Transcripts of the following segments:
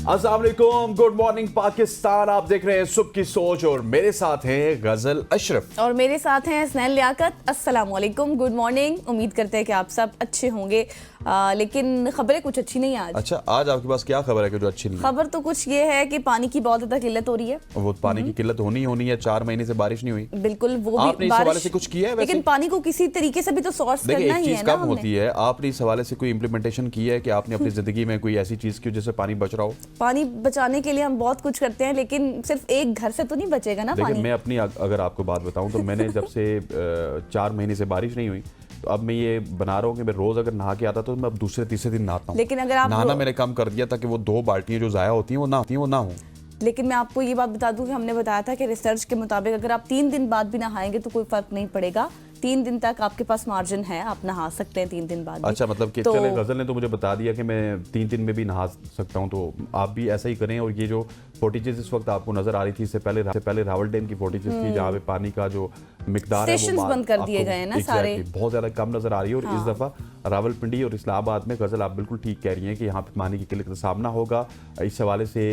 अस्सलाम वालेकुम, good morning Pakistan. आप देख रहे हैं सुबह की सोच और मेरे साथ हैं गजल अशरफ और मेरे साथ हैं स्नैल लियाकत। अस्सलाम वालेकुम, गुड मॉर्निंग। उम्मीद करते हैं कि आप सब अच्छे होंगे, लेकिन खबरें कुछ अच्छी नहीं आज। अच्छा, आज आपके पास क्या खबर है कि जो अच्छी नहीं है? खबर तो कुछ ये है कि पानी की बहुत ज्यादा किल्लत हो रही है। वो पानी की किल्लत होनी है, 4 महीने से बारिश नहीं हुई। बिल्कुल, वो आपने भी इस हवाले से कुछ किया है? लेकिन पानी को किसी तरीके से भी तो सोर्स देखिए, करना एक ही चीज है ना कम हमने। होती है। आपने इस हवाले से कोई इम्प्लीमेंटेशन की है कि आपने अपनी जिंदगी में कोई ऐसी चीज की जिससे पानी बच रहा हो? पानी बचाने के लिए हम बहुत कुछ करते हैं, लेकिन सिर्फ एक घर से तो नहीं बचेगा ना पानी। मैं अपनी अगर आपको बात बताऊं तो मैंने जब से 4 महीने से बारिश नहीं हुई, तो अब मैं ये बना रहा हूँ कि मैं रोज अगर नहा के आता तो मैं अब दूसरे तीसरे दिन नहाता हूँ। लेकिन अगर आप नहाना मैंने कम कर दिया ताकि वो 2 बाल्टियां जो जाया होती हैं वो ना हो। लेकिन मैं आपको ये बात बता दूं कि हमने बताया था कि रिसर्च के मुताबिक अगर आप 3 दिन बाद भी नहाएंगे तो कोई फर्क नहीं पड़ेगा। 3 दिन तक आपके पास मार्जिन है, आप नहा सकते हैं 3 दिन बाद भी। अच्छा, मतलब कि तो चले, गजल ने तो मुझे बता दिया कि मैं 3 दिन में भी नहा सकता हूं, तो आप भी ऐसा ही करें। और ये जो फोटेजेस इस वक्त आपको नजर आ रही थी, इससे पहले रावल डैम की फोटेजेस थी जहाँ पे पानी का जो मिकदार है स्टेशंस बंद कर दिए गए हैं ना सारे, बहुत ज्यादा कम नजर आ रही है। और इस दफा रावलपिंडी और इस्लामाबाद में, गजल आप बिल्कुल ठीक कह रही हैं कि यहाँ पे पानी की किल्लत का सामना होगा। इस हवाले से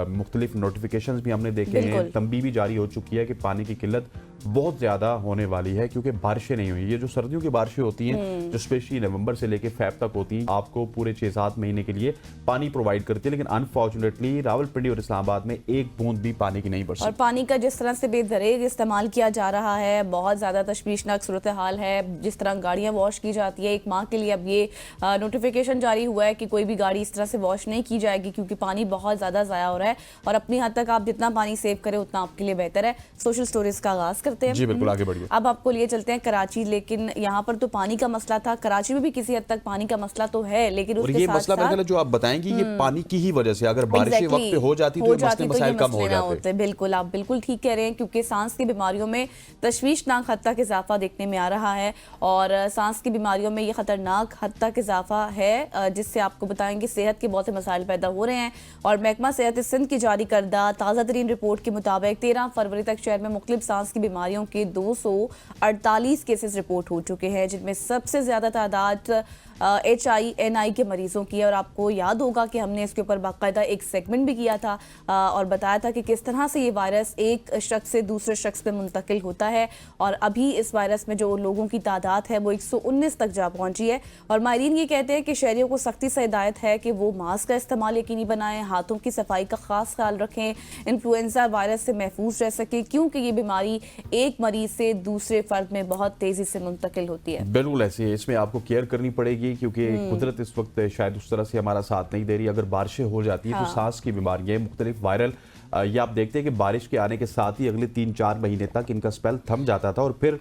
मुख्तलिफ नोटिफिकेशन भी हमने देखे हैं, तंबी भी जारी हो चुकी है कि पानी की किल्लत बहुत ज्यादा होने वाली है, क्योंकि बारिशें नहीं हुई। ये जो सर्दियों की बारिशें होती हैं, जो स्पेशली नवंबर से लेकर फेब तक होती हैं, आपको पूरे 6-7 महीने के लिए पानी प्रोवाइड करती है। लेकिन अनफॉर्चुनेटली रावलपिंडी और इस्लामाबाद में एक बूंद भी पानी की नहीं बरसी। और पानी का जिस तरह से बेदरेग इस्तेमाल किया जा रहा है, बहुत ज़्यादा तशवीशनाक सूरत हाल है। जिस तरह गाड़ियाँ वॉश की जाती है, 1 माह के लिए अब ये नोटिफिकेशन जारी हुआ है कि कोई भी गाड़ी इस तरह से वॉश नहीं की जाएगी, क्योंकि पानी बहुत ज़्यादा ज़ाया हो रहा है। और अपनी हद तक आप जितना पानी सेव करें उतना आपके लिए बेहतर है। सोशल स्टोरीज का आगाज करते हैं। जी बिल्कुल, आगे बढ़िए। अब आपको लिए चलते हैं कराची। लेकिन यहाँ पर तो पानी का मसला था, कराची में भी किसी हद तक पानी का मसला तो है, लेकिन उसके साथ मसला मेरे ख्याल जो आप बताएंगे ये पानी की ही वजह से, अगर बारिश वक्त पे हो जाती तो ये मसले कम हो जाते। बिल्कुल, आप बिल्कुल ठीक कह रहे हैं, क्योंकि सांस की बीमारियों में तशवीशनाक हद तक इजाफा देखने में आ रहा है। और सांस की बीमारियों में ये खतरनाक हद तक इजाफा है, जिससे आपको बताएंगे सेहत के बहुत से मसाइल पैदा हो रहे हैं। और महकमा सेहत सिंध की जारी करदा ताज़ा तरीन रिपोर्ट के मुताबिक 13 फरवरी तक शहर में मुख्तलिफ सांस की बीमारियों के 248 केसेस रिपोर्ट हो चुके हैं, जिनमें सबसे ज्यादा तादाद HINI के मरीजों की है। और आपको याद होगा कि हमने इसके ऊपर बाकायदा एक सेगमेंट भी किया था और बताया था कि किस तरह से ये वायरस एक शख्स से दूसरे शख्स पे मुंतकिल होता है। और अभी इस वायरस में जो लोगों की तादाद है वो 119 तक जा पहुंची है। और माहिरीन ये कहते हैं कि शहरियों को सख्ती से हिदायत है कि वो मास्क का इस्तेमाल यकीनी बनाएं, हाथों की सफाई का खास ख्याल रखें, इन्फ्लुएंजा वायरस से महफूज रह सके, क्योंकि ये बीमारी एक मरीज से दूसरे फर्द में बहुत तेजी से मुंतकिल होती है। बिल्कुल ऐसे है, इसमें आपको केयर करनी पड़ेगी, क्योंकि कुदरत इस वक्त शायद उस तरह से हमारा साथ नहीं दे रही। अगर बारिशें हो जाती है तो सांस की बीमारियां, मुख्तलिफ वायरल, ये आप देखते हैं कि बारिश के आने के साथ ही अगले 3-4 महीने तक इनका स्पेल थम जाता था। और फिर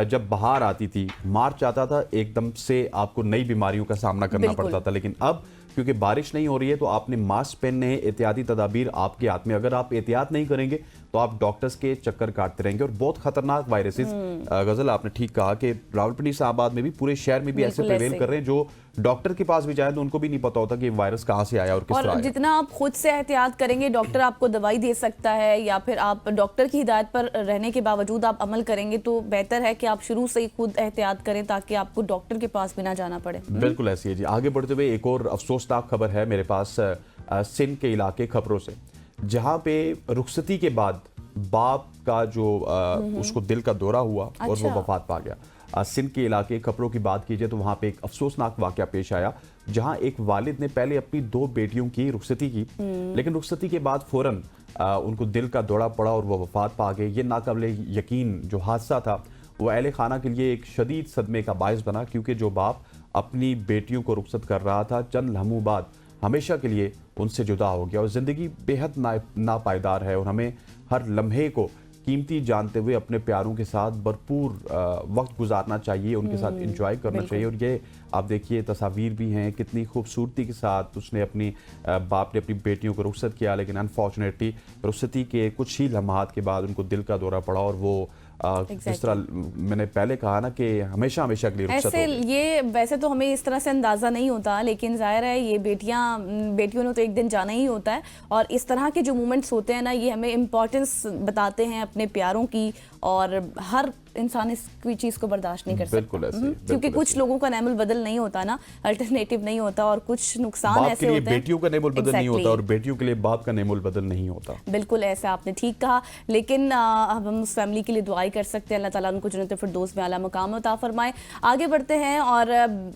जब बहार आती थी, मार्च आता था, एकदम से आपको नई बीमारियों का सामना करना पड़ता था। लेकिन अब क्योंकि बारिश नहीं हो रही है तो आपने मास्क पहनने हैं, एहतियाती तदाबीर आपके हाथ में। अगर आप एहतियात नहीं करेंगे तो आप डॉक्टर्स के चक्कर काटते रहेंगे। और बहुत खतरनाक वायरसेस, गजल आपने ठीक कहा कि रावलपिंडी इस्लामाबाद में भी, पूरे शहर में भी ऐसे प्रिवेल कर रहे हैं, जो डॉक्टर के पास भी जाए तो उनको भी नहीं पता होता कि वायरस कहाँ से आया और किस तरह आया। जितना आप खुद से एहतियात करेंगे, डॉक्टर आपको दवाई दे सकता है, या फिर आप डॉक्टर की हिदायत पर रहने के बावजूद आप अमल करेंगे, तो बेहतर है कि आप शुरू से ही खुद एहतियात करें ताकि आपको डॉक्टर के पास भी ना जाना पड़े। बिल्कुल ऐसी है जी। आगे बढ़ते हुए एक और अफसोसनाक खबर है मेरे पास सिंध के इलाके खबरों से, जहाँ पे रुखसती के बाद बाप का जो उसको दिल का दौरा हुआ और वो वफात पा गया। सिंध के इलाके खबरों की बात कीजिए तो वहाँ पे एक अफसोसनाक वाकया पेश आया, जहाँ एक वालिद ने पहले अपनी 2 बेटियों की रुखसती की, लेकिन रुखसती के बाद फौरन उनको दिल का दौरा पड़ा और वो वफात पा गए। ये नाकाबिले यकीन जो हादसा था वो अहले खाना के लिए एक शदीद सदमे का बायस बना, क्योंकि जो बाप अपनी बेटियों को रुखसत कर रहा था, चंद लम्हों बाद हमेशा के लिए उनसे जुदा हो गया। और ज़िंदगी बेहद नापायदार है और हमें हर लम्हे को कीमती जानते हुए अपने प्यारों के साथ भरपूर वक्त गुजारना चाहिए, उनके साथ एंजॉय करना चाहिए। और ये आप देखिए तस्वीर भी हैं, कितनी खूबसूरती के साथ उसने अपनी बाप ने अपनी बेटियों को रुखसत किया, लेकिन अनफॉर्चुनेटली रुखसती के कुछ ही लम्हात के बाद उनको दिल का दौरा पड़ा। और वो जिस तरह मैंने पहले कहा ना कि हमेशा हमेशा के लिए रुखसत ऐसे ये वैसे तो हमें इस तरह से अंदाज़ा नहीं होता, लेकिन जाहिर है ये बेटियों ने तो एक दिन जाना ही होता है। और इस तरह के जो मोमेंट्स होते हैं ना, ये हमें इम्पोर्टेंस बताते हैं अपने प्यारों की। और हर इंसान इस कोई चीज़ को बर्दाश्त नहीं कर सकता। बिल्कुल ऐसे ही, क्योंकि बिल्कुल कुछ ऐसे। लोगों का नेमुल बदल नहीं होता ना, अल्टरनेटिव नहीं होता, और कुछ नुकसान बाप के ऐसे लिए होते हैं। बेटियों का नेमुल बदल नहीं होता Exactly. और बेटियों के लिए बाप का नेमुल बदल नहीं होता। बिल्कुल ऐसा आपने ठीक कहा, लेकिन अब हम उस फैमिली के लिए दुआई कर सकते हैं, अल्लाह ताला उनको जन्नत फिरदौस में आला मकाम अता फरमाए। आगे बढ़ते हैं और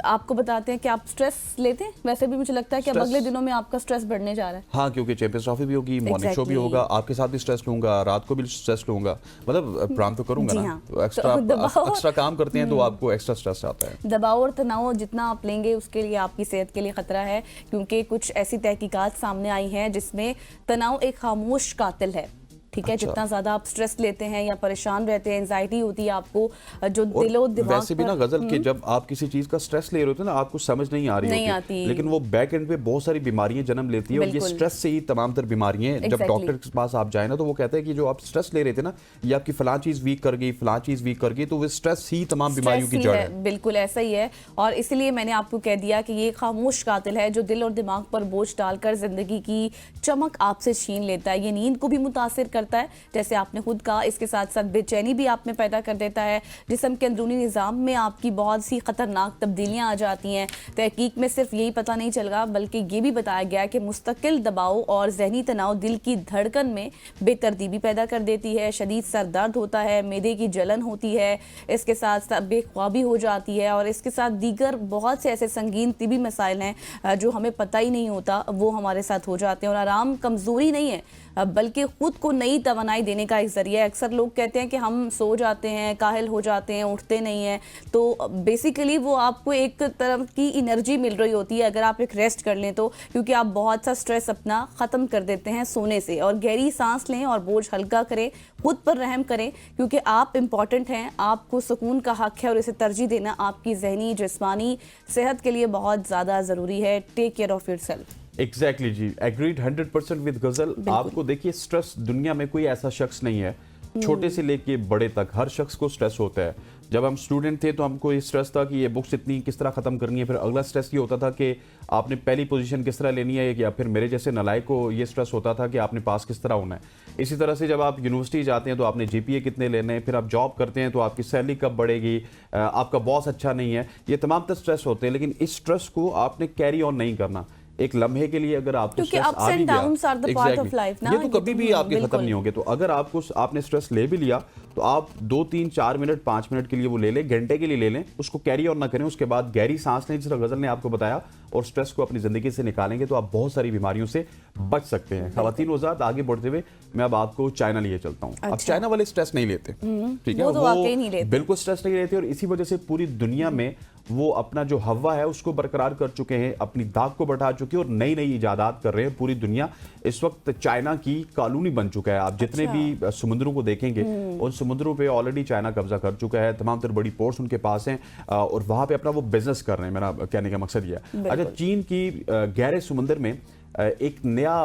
आपको बताते हैं कि आप स्ट्रेस लेते हैं। वैसे भी मुझे लगता है कि अब Stress- अगले दिनों में आपका स्ट्रेस बढ़ने जा रहा है। हाँ, क्योंकि चैंपियंस ट्रॉफी भी होगी, मॉर्निंग शो भी Exactly. होगा, आपके साथ भी स्ट्रेस लूंगा, रात को भी स्ट्रेस लूंगा, मतलब प्राण तो करूंगा जी ना, हाँ। तो एक्स्ट्रा तो दबाव- एक्स्ट्रा काम करते हैं तो आपको एक्स्ट्रा स्ट्रेस आता है। दबाव और तनाव जितना आप लेंगे उसके लिए आपकी सेहत के लिए खतरा है, क्योंकि कुछ ऐसी तहकीकात सामने आई हैं जिसमें तनाव एक खामोश कातिल है। ठीक है, अच्छा। जितना ज्यादा आप स्ट्रेस लेते हैं या परेशान रहते हैं, एंजाइटी होती है आपको, जो और दिलो दिमाग वैसे भी ना पर- गजल के जब आप किसी चीज का स्ट्रेस ले रहे होते हैं ना, आपको समझ नहीं आ रही नहीं होती, आती। लेकिन वो बैक एंड पे बहुत सारी बीमारियां जन्म लेती है और ये बिल्कुल। स्ट्रेस से ही तमाम तर बीमारियां जब Exactly. डॉक्टर के पास आप जाए ना तो वो कहते हैं कि जो आप स्ट्रेस ले रहे थे ना, ये आपकी फलां चीज वीक कर गई, फलां चीज वीक कर गई, तो वो स्ट्रेस ही तमाम बीमारियों की स्ट्रेस ही जड़ है। बिल्कुल ऐसा ही है, और इसलिए मैंने आपको कह दिया कि ये खामोश कातिल है जो दिल और दिमाग पर बोझ डालकर जिंदगी की चमक आपसे छीन लेता है। ये नींद को भी मुतासिर करता है, जैसे आपने खुद कहा, इसके साथ साथ बेचैनी भी आप में पैदा कर देता है। जिस्म के अंदरूनी निज़ाम में आपकी बहुत सी खतरनाक तब्दीलियां आ जाती हैं। तहकीक में सिर्फ यही पता नहीं चला, बल्कि ये भी बताया गया कि मुस्तकिल दबाव और जहनी तनाव दिल की धड़कन में बेतरतीबी पैदा कर देती है, शदीद सर दर्द होता है, मैदे की जलन होती है, इसके साथ साथ बेख्वाबी हो जाती है, और इसके साथ दीगर बहुत से ऐसे संगीन तिबी मसाइल हैं जो हमें पता ही नहीं होता, वो हमारे साथ हो जाते हैं। और आराम कमज़ोरी नहीं है, बल्कि खुद को नई तवानाई देने का एक जरिया है। अक्सर लोग कहते हैं कि हम सो जाते हैं, काहिल हो जाते हैं, उठते नहीं हैं, तो बेसिकली वो आपको एक तरह की एनर्जी मिल रही होती है अगर आप एक रेस्ट कर लें तो, क्योंकि आप बहुत सा स्ट्रेस अपना ख़त्म कर देते हैं सोने से। और गहरी सांस लें और बोझ हल्का करें, खुद पर रहम करें, क्योंकि आप इम्पॉर्टेंट हैं, आपको सुकून का हक है, और इसे तरजीह देना आपकी जहनी जिस्मानी सेहत के लिए बहुत ज़्यादा ज़रूरी है। Take care of yourself. Exactly जी, एग्रीड 100% विद गजल। आपको देखिए, स्ट्रेस दुनिया में कोई ऐसा शख्स नहीं है, छोटे से लेके बड़े तक हर शख्स को स्ट्रेस होता है। जब हम स्टूडेंट थे तो हमको ये स्ट्रेस था कि ये बुक्स इतनी किस तरह ख़त्म करनी है, फिर अगला स्ट्रेस ये होता था कि आपने पहली पोजीशन किस तरह लेनी है, या फिर मेरे जैसे नलायक को ये स्ट्रेस होता था कि आपने पास किस तरह होना है। इसी तरह से जब आप यूनिवर्सिटी जाते हैं तो आपने जीपीए कितने लेने हैं, फिर आप जॉब करते हैं तो आपकी सैलरी कब बढ़ेगी, आपका बॉस अच्छा नहीं है, ये तमाम तर स्ट्रेस होते हैं। लेकिन इस स्ट्रेस को आपने कैरी ऑन नहीं करना। एक लम्हे के लिए अगर आपको क्योंकि स्ट्रेस ups आ भी and downs गया, are the part of life ना, ये तो ये कभी तो भी आपके खत्म बिल्कुल। नहीं होंगे। तो अगर आपने स्ट्रेस ले भी लिया तो आप 2, 3, 4 मिनट 5 मिनट के लिए वो ले लें, घंटे के लिए ले लें, उसको कैरी ऑन ना करें। उसके बाद गहरी सांस लें, जिस तरह गजल ने आपको बताया, और स्ट्रेस को अपनी जिंदगी से निकालेंगे तो आप बहुत सारी बीमारियों से बच सकते हैं। खवातीन वज़ात, आगे बढ़ते हुए मैं अब आपको चाइना लिए चलता हूँ। अब चाइना वाले स्ट्रेस नहीं लेते, ठीक है, वो तो वाकई नहीं लेते। बिल्कुल स्ट्रेस नहीं लेते, और इसी वजह से पूरी दुनिया में वो अपना जो हवा है उसको बरकरार कर चुके हैं, अपनी दाग को बढ़ा चुके हैं और नई नई इजादात कर रहे हैं। पूरी दुनिया इस वक्त चाइना की कॉलोनी बन चुका है। आप जितने भी समुद्रों को देखेंगे उन समुद्रों पे ऑलरेडी चाइना कब्जा कर चुका है, तमाम तर बड़ी पोर्ट्स उनके पास हैं और वहां पे अपना वो बिजनेस कर रहे हैं। मेरा कहने का मकसद यह है। अच्छा, चीन की गहरे समुद्र में एक नया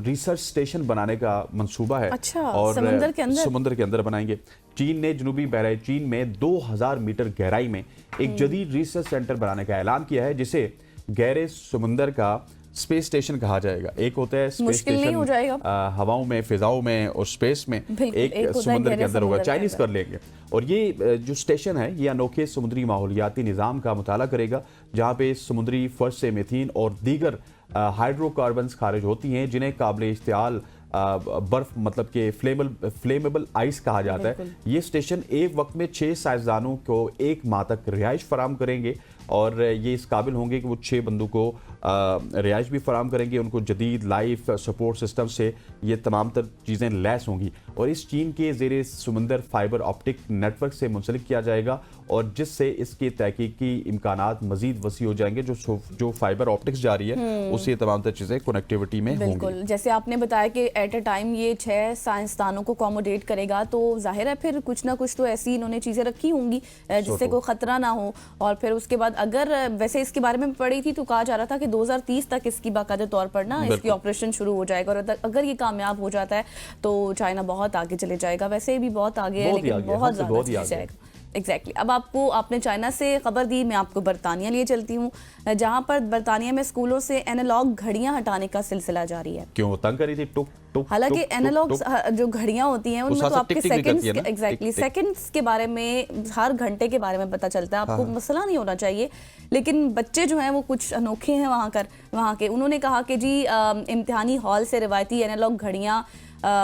रिसर्च स्टेशन बनाने का मंसूबा है। अच्छा, और समुद्र के अंदर बनाएंगे। चीन ने जनूबी बहराए चीन में 2000 मीटर गहराई में एक जदीद रिसर्च सेंटर बनाने का ऐलान किया है, जिसे गहरे समुद्र का स्पेस स्टेशन कहा जाएगा। एक होता है स्पेस स्टेशन हवाओं में, फिजाओं में और स्पेस में, एक समुद्र के अंदर होगा, चाइनीज कर लेंगे। और ये जो स्टेशन है ये अनोखे समुद्री माहौलियाती निज़ाम का मुताला करेगा, जहाँ पे समुद्री फर्श से मीथेन और दीगर हाइड्रोकार्बन्स खारिज होती हैं, जिन्हें काबिल इस्तेमाल बर्फ मतलब कि फ्लेमेबल आइस कहा जाता है। ये स्टेशन एक वक्त में 6 साइंसदानों को 1 माह तक रिहाइश फराम करेंगे, और ये इस काबिल होंगे कि वो 6 बंदों को रिहाइश भी फराम करेंगे। उनको जदीद लाइफ सपोर्ट सिस्टम से ये तमाम तर चीज़ें लैस होंगी, और इस चीन के ज़ेरे समुंदर फाइबर ऑप्टिक नेटवर्क से मुंसलिक किया जाएगा, और जिससे इसके तहकीकी इम्कानात मजीद वसी हो जाएंगे। जो फाइबर ऑप्टिक्स जा रही है उससे तमाम तर चीज़ें कनेक्टिविटी में होंगी। जैसे आपने बताया कि एट अ टाइम ये 6 साइंसदानों को अकोमोडेट करेगा, तो जाहिर है फिर कुछ ना कुछ तो ऐसी इन्होंने चीज़ें रखी होंगी जिससे कोई ख़तरा ना हो। और फिर उसके बाद अगर वैसे इसके बारे में पढ़ी थी तो कहा जा रहा था कि 2030 तक इसकी बाकायदा तौर पर ना इसकी ऑपरेशन शुरू हो जाएगा, और अगर ये कामयाब हो जाता है तो चाइना बहुत आगे चले जाएगा। वैसे भी बहुत आगे है, लेकिन बहुत ज़्यादा चले जाएगा। एग्जैक्टली। अब आपने चाइना से खबर दी, मैं आपको बरतानिया लिए चलती हूँ, जहाँ पर बरतानिया में स्कूलों से एनालॉग घड़ियाँ हटाने का सिलसिला जारी है। क्यों तंग करी थी? टुक टुक, हालांकि टुक, टुक, एनालॉग टुक। जो घड़ियां होती हैं उनमें साथ तो साथ आपके टिक टिक भी सेकंड्स करती है ना, एग्जैक्टली टिक टिक। सेकंड्स के बारे में हर घंटे के बारे में पता चलता है, आपको हाँ। मसला नहीं होना चाहिए। लेकिन बच्चे जो हैं वो कुछ अनोखे हैं वहाँ के। उन्होंने कहा कि जी इम्तिहानी हॉल से रिवायती एनालॉग घड़ियां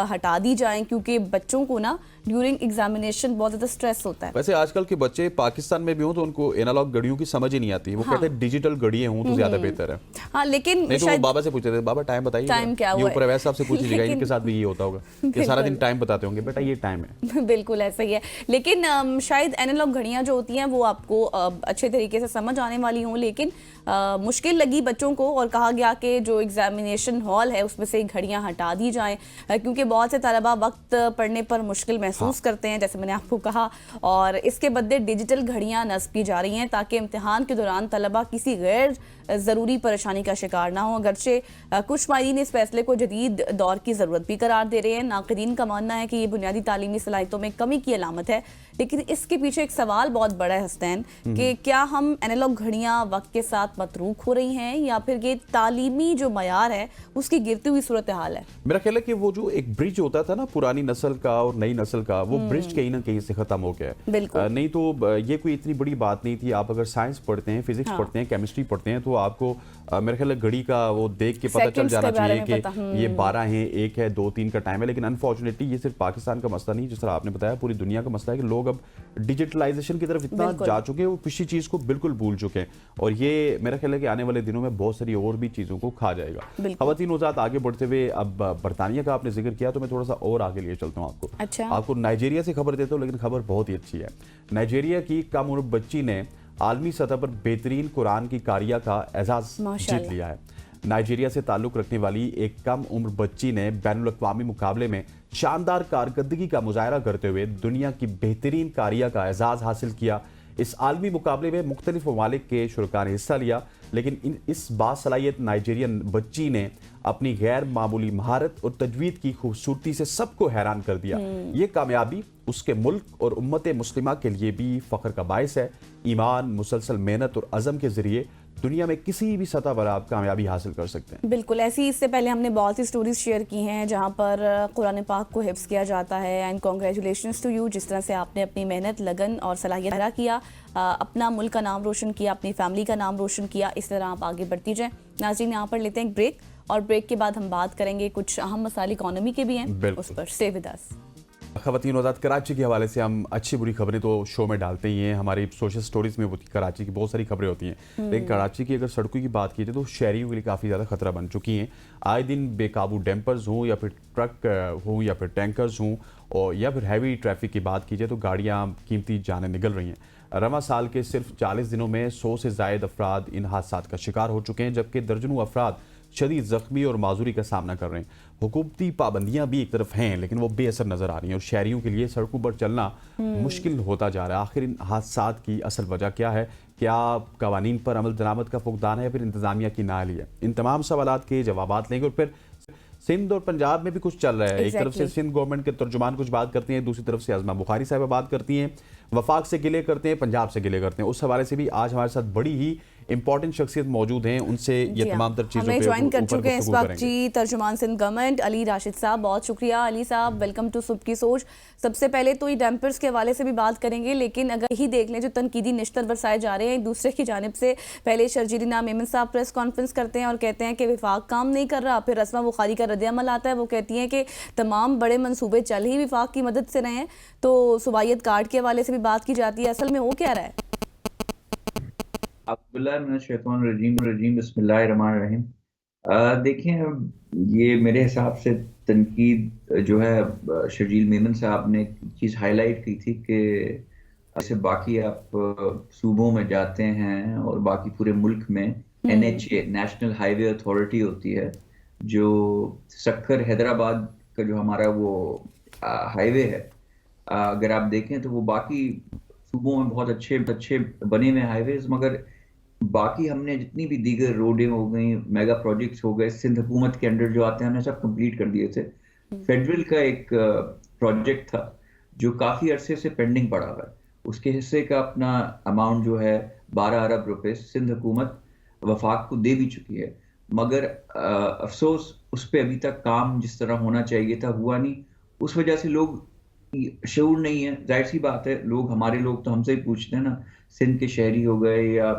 हटा दी जाएं, क्योंकि बच्चों को ना ड्यूरिंग एग्जामिनेशन बहुत ज़्यादा स्ट्रेस होता है। वैसे आजकल के बच्चे पाकिस्तान में भी हों तो उनको एनालॉग घड़ियों की समझ ही नहीं आती, वो कहते हैं डिजिटल घड़ियां हों तो ज्यादा बेहतर है। हाँ, लेकिन नहीं तो वो शायद बाबा से पूछते थे, बाबा टाइम बताइए, टाइम क्या ये हुआ है? ऊपर अवैध साहब से पूछ लीजिएगा, लेकिन- इनके साथ भी ये होता होगा, ये सारा दिन बिल्कुल। टाइम बताते होंगे, बेटा ये टाइम है। बिल्कुल ऐसा ही है। लेकिन शायद एनालॉग घड़ियां जो होती हैं वो आपको अच्छे तरीके से समझ आने वाली हों, लेकिन मुश्किल लगी बच्चों को और कहा गया कि जो एग्जामिनेशन हॉल है उसमें से घड़ियां हटा दी जाएं, क्योंकि बहुत से तलबा वक्त पढ़ने पर मुश्किल महसूस करते हैं, जैसे मैंने आपको कहा, और इसके बदले डिजिटल घड़ियां नस्ब की जा रही हैं ताकि इम्तिहान के दौरान तलबा किसी गैर ज़रूरी परेशानी का शिकार ना हो। अगरचे कुछ माहिरीन इस फैसले को जदीद दौर की ज़रूरत भी करार दे रहे हैं। नाक़दीन का मानना है कि ये बुनियादी तालीमी सलाहियतों में कमी की अलामत है, लेकिन इसके पीछे एक सवाल बहुत बड़ा है हसनैन, कि क्या हम एनालॉग घड़ियां वक्त के साथ मतरूक हो रही हैं या फिर ये तालीमी जो मयार है उसकी गिरती हुई सूरत हाल है। मेरा ख्याल है कि वो जो एक ब्रिज होता था ना पुरानी नस्ल का और नई नस्ल का, वो ब्रिज कहीं ना कहीं से खत्म हो गया है। बिल्कुल। नहीं तो ये कोई इतनी बड़ी बात नहीं थी। आप अगर साइंस पढ़ते हैं, फिजिक्स पढ़ते हैं, केमिस्ट्री पढ़ते हैं, तो आपको मेरा ख्याल है घड़ी का वो देख के पता चल सेकंड्स जाना के बारे चाहिए में कि ये 12 है, 1 है, 2, 3 का टाइम है। लेकिन अनफॉर्चुनेटली ये सिर्फ पाकिस्तान का मसला नहीं, जिस तरह आपने बताया पूरी दुनिया का मसला है कि लोग अब डिजिटलाइजेशन की तरफ इतना जा चुके हैं, वो किसी चीज को बिल्कुल भूल चुके हैं, और ये मेरा ख्याल है कि आने वाले दिनों में बहुत सारी और भी चीजों को खा जाएगा। खवातीन वज़ात आगे बढ़ते हुए, अब बरतानिया का आपने जिक्र किया तो मैं थोड़ा सा और आगे लिए चलता हूँ आपको। अच्छा। आपको नाइजीरिया से खबर देता हूँ, लेकिन खबर बहुत ही अच्छी है। नाइजीरिया की कम उम्र बच्ची ने आलमी सतह पर बेहतरीन कुरान की कारिया का एजाज जीत लिया है। नाइजीरिया से ताल्लुक रखने वाली एक कम उम्र बच्ची ने बैनुल-अक़वामी मुकाबले में शानदार कारकर्दगी का मुजाहरा करते हुए दुनिया की बेहतरीन कारिया का एजाज हासिल किया। इस आलमी मुकाबले में मुख्तलिफ ममालिक के शुरका ने हिस्सा लिया, लेकिन इस बासलाहियत नाइजीरियन बच्ची ने अपनी गैर मामूली महारत और तजवीद की खूबसूरती से सबको हैरान कर दिया। ये कामयाबी उसके मुल्क और उम्मत मुस्लिमा के लिए भी फ़ख्र का बायस है। ईमान, मुसलसल मेहनत और अज़म के ज़रिए दुनिया में किसी भी सतह पर आप कामयाबी हासिल कर सकते हैं। बिल्कुल ऐसी, इससे पहले हमने बहुत सी स्टोरीज शेयर की हैं जहां पर कुरान पाक को हिफ्ज़ किया जाता है। एंड कॉन्ग्रेचुलेशंस टू यू, जिस तरह से आपने अपनी मेहनत, लगन और सलाहियत पैदा किया, अपना मुल्क का नाम रोशन किया, अपनी फैमिली का नाम रोशन किया। इस तरह आप आगे बढ़ती जाएं। नाज़रीन, यहाँ पर लेते हैं एक ब्रेक, और ब्रेक के बाद हम बात करेंगे कुछ अहम मसाइल इकॉनमी के भी हैं, उस पर स्टे विद अस। ख़वातीन वज़ात, कराची के हवाले से हम अच्छी बुरी खबरें तो शो में डालते ही हैं, हमारी सोशल स्टोरीज में कराची की बहुत सारी खबरें होती हैं, लेकिन कराची की अगर सड़कों की बात की जाए तो शहरियों के लिए काफ़ी ज़्यादा खतरा बन चुकी हैं। आए दिन बेकाबू डैम्पर्स हों या फिर ट्रक हों या फिर टैंकर्स हों, और या फिर हैवी ट्रैफिक की बात की जाए तो गाड़ियाँ कीमती जानें निकल रही हैं। रवा साल के सिर्फ 40 दिनों में 100 से ज़ायद अफराद इन हादसात का शिकार हो चुके हैं, जबकि दर्जनों अफराद शदीद ज़ख्मी और माजूरी का सामना कर रहे हैं। हुकूमती पाबंदियां भी एक तरफ हैं, लेकिन वो बेअसर नजर आ रही हैं और शहरियों के लिए सड़कों पर चलना मुश्किल होता जा रहा है। आखिर इन हादसात की असल वजह क्या है? क्या कवानीन पर अमल दरामद का फुकदान है या फिर इंतजामिया की नाअहली है? इन तमाम सवालात के जवाबात लेंगे। और फिर सिंध और पंजाब में भी कुछ चल रहा है। एक तरफ से सिंध गवर्नमेंट के तर्जुमान कुछ बात करती हैं, दूसरी तरफ से आज़मा बुखारी साहब बात करती हैं, वफाक से गिले करते हैं, पंजाब से गिले करते हैं। उस हवाले से भी आज हमारे साथ बड़ी ही इंपॉर्टेंट शख्सियत मौजूद हैं, उनसे ये तमाम तर चीज़ों पे ज्वाइन कर चुके हैं इस वक्त जी तर्जुमान सिंध गवर्नमेंट अली राशिद साहब। बहुत शुक्रिया अली साहब, वेलकम टू सुबह की सोच। सबसे पहले तो ये डैम्पर्स के हवाले से भी बात करेंगे, लेकिन अगर यही देख लें जो तनकीदी निश्तर बरसाए जा रहे हैं एक दूसरे की जानिब से। पहले शर्जीली नाम मेमन साहब प्रेस कॉन्फ्रेंस करते हैं और कहते हैं कि विफाक काम नहीं कर रहा, फिर रस्मा बुखारी का रद्द-ए-अमल आता है, वो कहती हैं कि तमाम बड़े मनसूबे चल ही विफाक की मदद से रहे हैं। तो सुबाइयत कार्ड के हवाले से भी बात की जाती है, असल में वो क्या रहा है? रजीम बिस्मिल्लाहिर्रहमानिर्रहीम। देखें, ये मेरे हिसाब से तनकीद जो है शर्जील मेमन साहब ने चीज़ हाईलाइट की थी कि जैसे बाकी आप सूबों में जाते हैं और बाकी पूरे मुल्क में NHA नेशनल हाईवे अथॉरिटी होती है, जो सक्कर हैदराबाद का जो हमारा वो हाईवे है, अगर आप देखें तो वो बाकी सूबों में बहुत अच्छे बने हुए हाईवेज, मगर बाकी हमने जितनी भी दीगर रोडें हो गई, मेगा प्रोजेक्ट्स हो गए, सिंध हुकूमत के अंडर जो आते हैं हमने सब कंप्लीट कर दिए थे। फेडरल का एक प्रोजेक्ट था जो काफ़ी अरसे से पेंडिंग पड़ा हुआ है, उसके हिस्से का अपना अमाउंट जो है 12 अरब रुपए सिंध हुकूमत वफाक को दे भी चुकी है, मगर अफसोस उस पर अभी तक काम जिस तरह होना चाहिए था हुआ नहीं। उस वजह से लोग शऊर नहीं है। जाहिर सी बात है, लोग हमारे लोग तो हमसे ही पूछते हैं ना, सिंध के शहरी हो गए या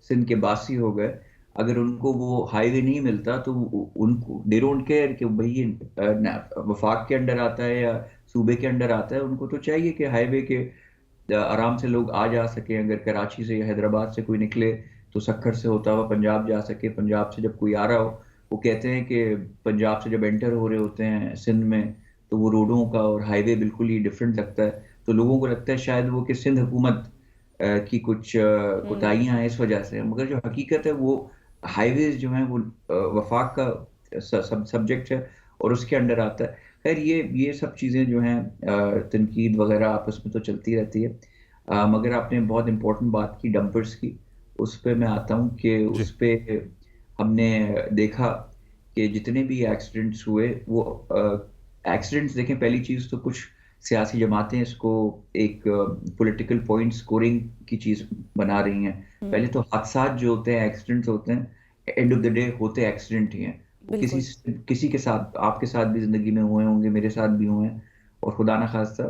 सिंध के बासी हो गए, अगर उनको वो हाईवे नहीं मिलता तो उनको दे डोंट केयर कि भाई ये वफाक के अंडर आता है या सूबे के अंडर आता है। उनको तो चाहिए कि हाईवे के आराम से लोग आ जा सके। अगर कराची से या हैदराबाद से कोई निकले तो सक्खर से होता हुआ पंजाब जा सके। पंजाब से जब कोई आ रहा हो, वो कहते हैं कि पंजाब से जब एंटर हो रहे होते हैं सिंध में तो वो रोडों का और हाईवे बिल्कुल ही डिफरेंट लगता है। तो लोगों को लगता है शायद वो कि सिंध हुकूमत की कुछ कोताहियां हैं इस वजह से, मगर जो हकीकत है वो हाईवेज जो हैं वो वफाक का सब्जेक्ट है और उसके अंडर आता है। खैर ये सब चीज़ें जो हैं तनकीद वगैरह आपस में तो चलती रहती है। मगर आपने बहुत इंपॉर्टेंट बात की डंपर्स की, उस पे मैं आता हूँ कि जी। उस पे हमने देखा कि जितने भी एक्सीडेंट्स हुए वो एक्सीडेंट्स देखें, पहली चीज़ तो कुछ सियासी जमातें इसको एक पॉलिटिकल पॉइंट स्कोरिंग की चीज़ बना रही हैं। पहले तो हादसात जो होते हैं, एक्सीडेंट्स होते हैं, एंड ऑफ द डे होते एक्सीडेंट ही हैं। बिल्कुल। किसी के साथ, आपके साथ भी जिंदगी में हुए होंगे, मेरे साथ भी हुए हैं, और खुदा ना खास्ता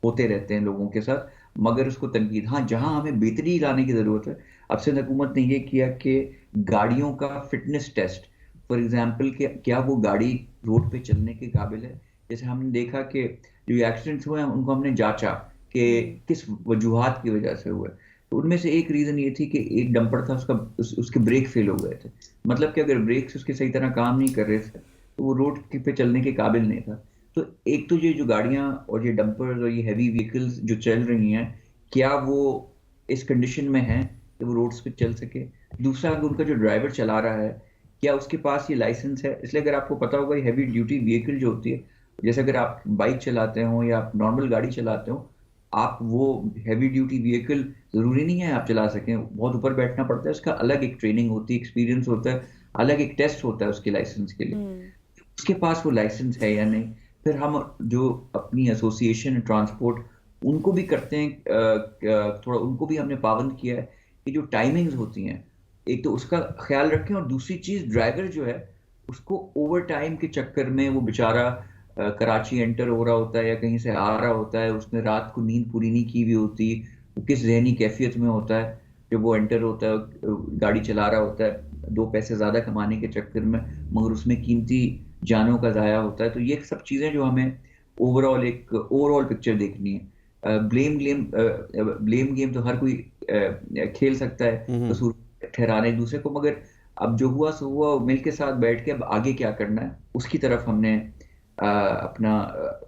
होते रहते हैं लोगों के साथ, मगर उसको तनकीद, हाँ जहां हमें बेहतरी लाने की जरूरत है। अब सिंध हुकूमत ने ये किया कि गाड़ियों का फिटनेस टेस्ट, फॉर एग्जाम्पल कि क्या वो गाड़ी रोड पे चलने के काबिल है। जैसे हमने देखा कि जो एक्सीडेंट्स हुए हैं उनको हमने जांचा कि किस वजूहात की वजह से हुए। तो उनमें से एक रीजन ये थी कि एक डंपर था, उसके ब्रेक फेल हो गए थे। मतलब कि अगर ब्रेक्स उसके सही तरह काम नहीं कर रहे थे तो वो रोड पे चलने के काबिल नहीं था। तो एक तो ये जो गाड़ियां और ये डंपर्स और ये हैवी व्हीकल्स जो चल रही हैं, क्या वो इस कंडीशन में हैं कि वो रोड्स पे चल सके। दूसरा, अगर उनका जो ड्राइवर चला रहा है क्या उसके पास ये लाइसेंस है। इसलिए अगर आपको पता होगा, हैवी ड्यूटी व्हीकल जो होती है, जैसे अगर आप बाइक चलाते हो या आप नॉर्मल गाड़ी चलाते हो, आप वो हैवी ड्यूटी व्हीकल जरूरी नहीं है आप चला सकें, बहुत ऊपर बैठना पड़ता है, उसका अलग एक ट्रेनिंग होती है, एक्सपीरियंस होता है, अलग एक टेस्ट होता है उसके लाइसेंस के लिए। उसके पास वो लाइसेंस है या नहीं। फिर हम जो अपनी एसोसिएशन ट्रांसपोर्ट उनको भी करते हैं, थोड़ा उनको भी हमने पाबंद किया है कि जो टाइमिंग्स होती हैं, एक तो उसका ख्याल रखें, और दूसरी चीज ड्राइवर जो है उसको ओवर टाइम के चक्कर में वो बेचारा कराची एंटर हो रहा होता है या कहीं से आ रहा होता है, उसने रात को नींद पूरी नहीं की हुई होती, वो किस जहनी कैफियत में होता है जब वो एंटर होता है, गाड़ी चला रहा होता है 2 पैसे ज्यादा कमाने के चक्कर में, मगर उसमें कीमती जानों का जाया होता है। तो ये सब चीजें जो हमें ओवरऑल पिक्चर देखनी है। ब्लेम गेम तो हर कोई खेल सकता है कसूर ठहराने एक दूसरे को, मगर अब जो हुआ सो हुआ, मिल के साथ बैठ के अब आगे क्या करना है उसकी तरफ हमने अपना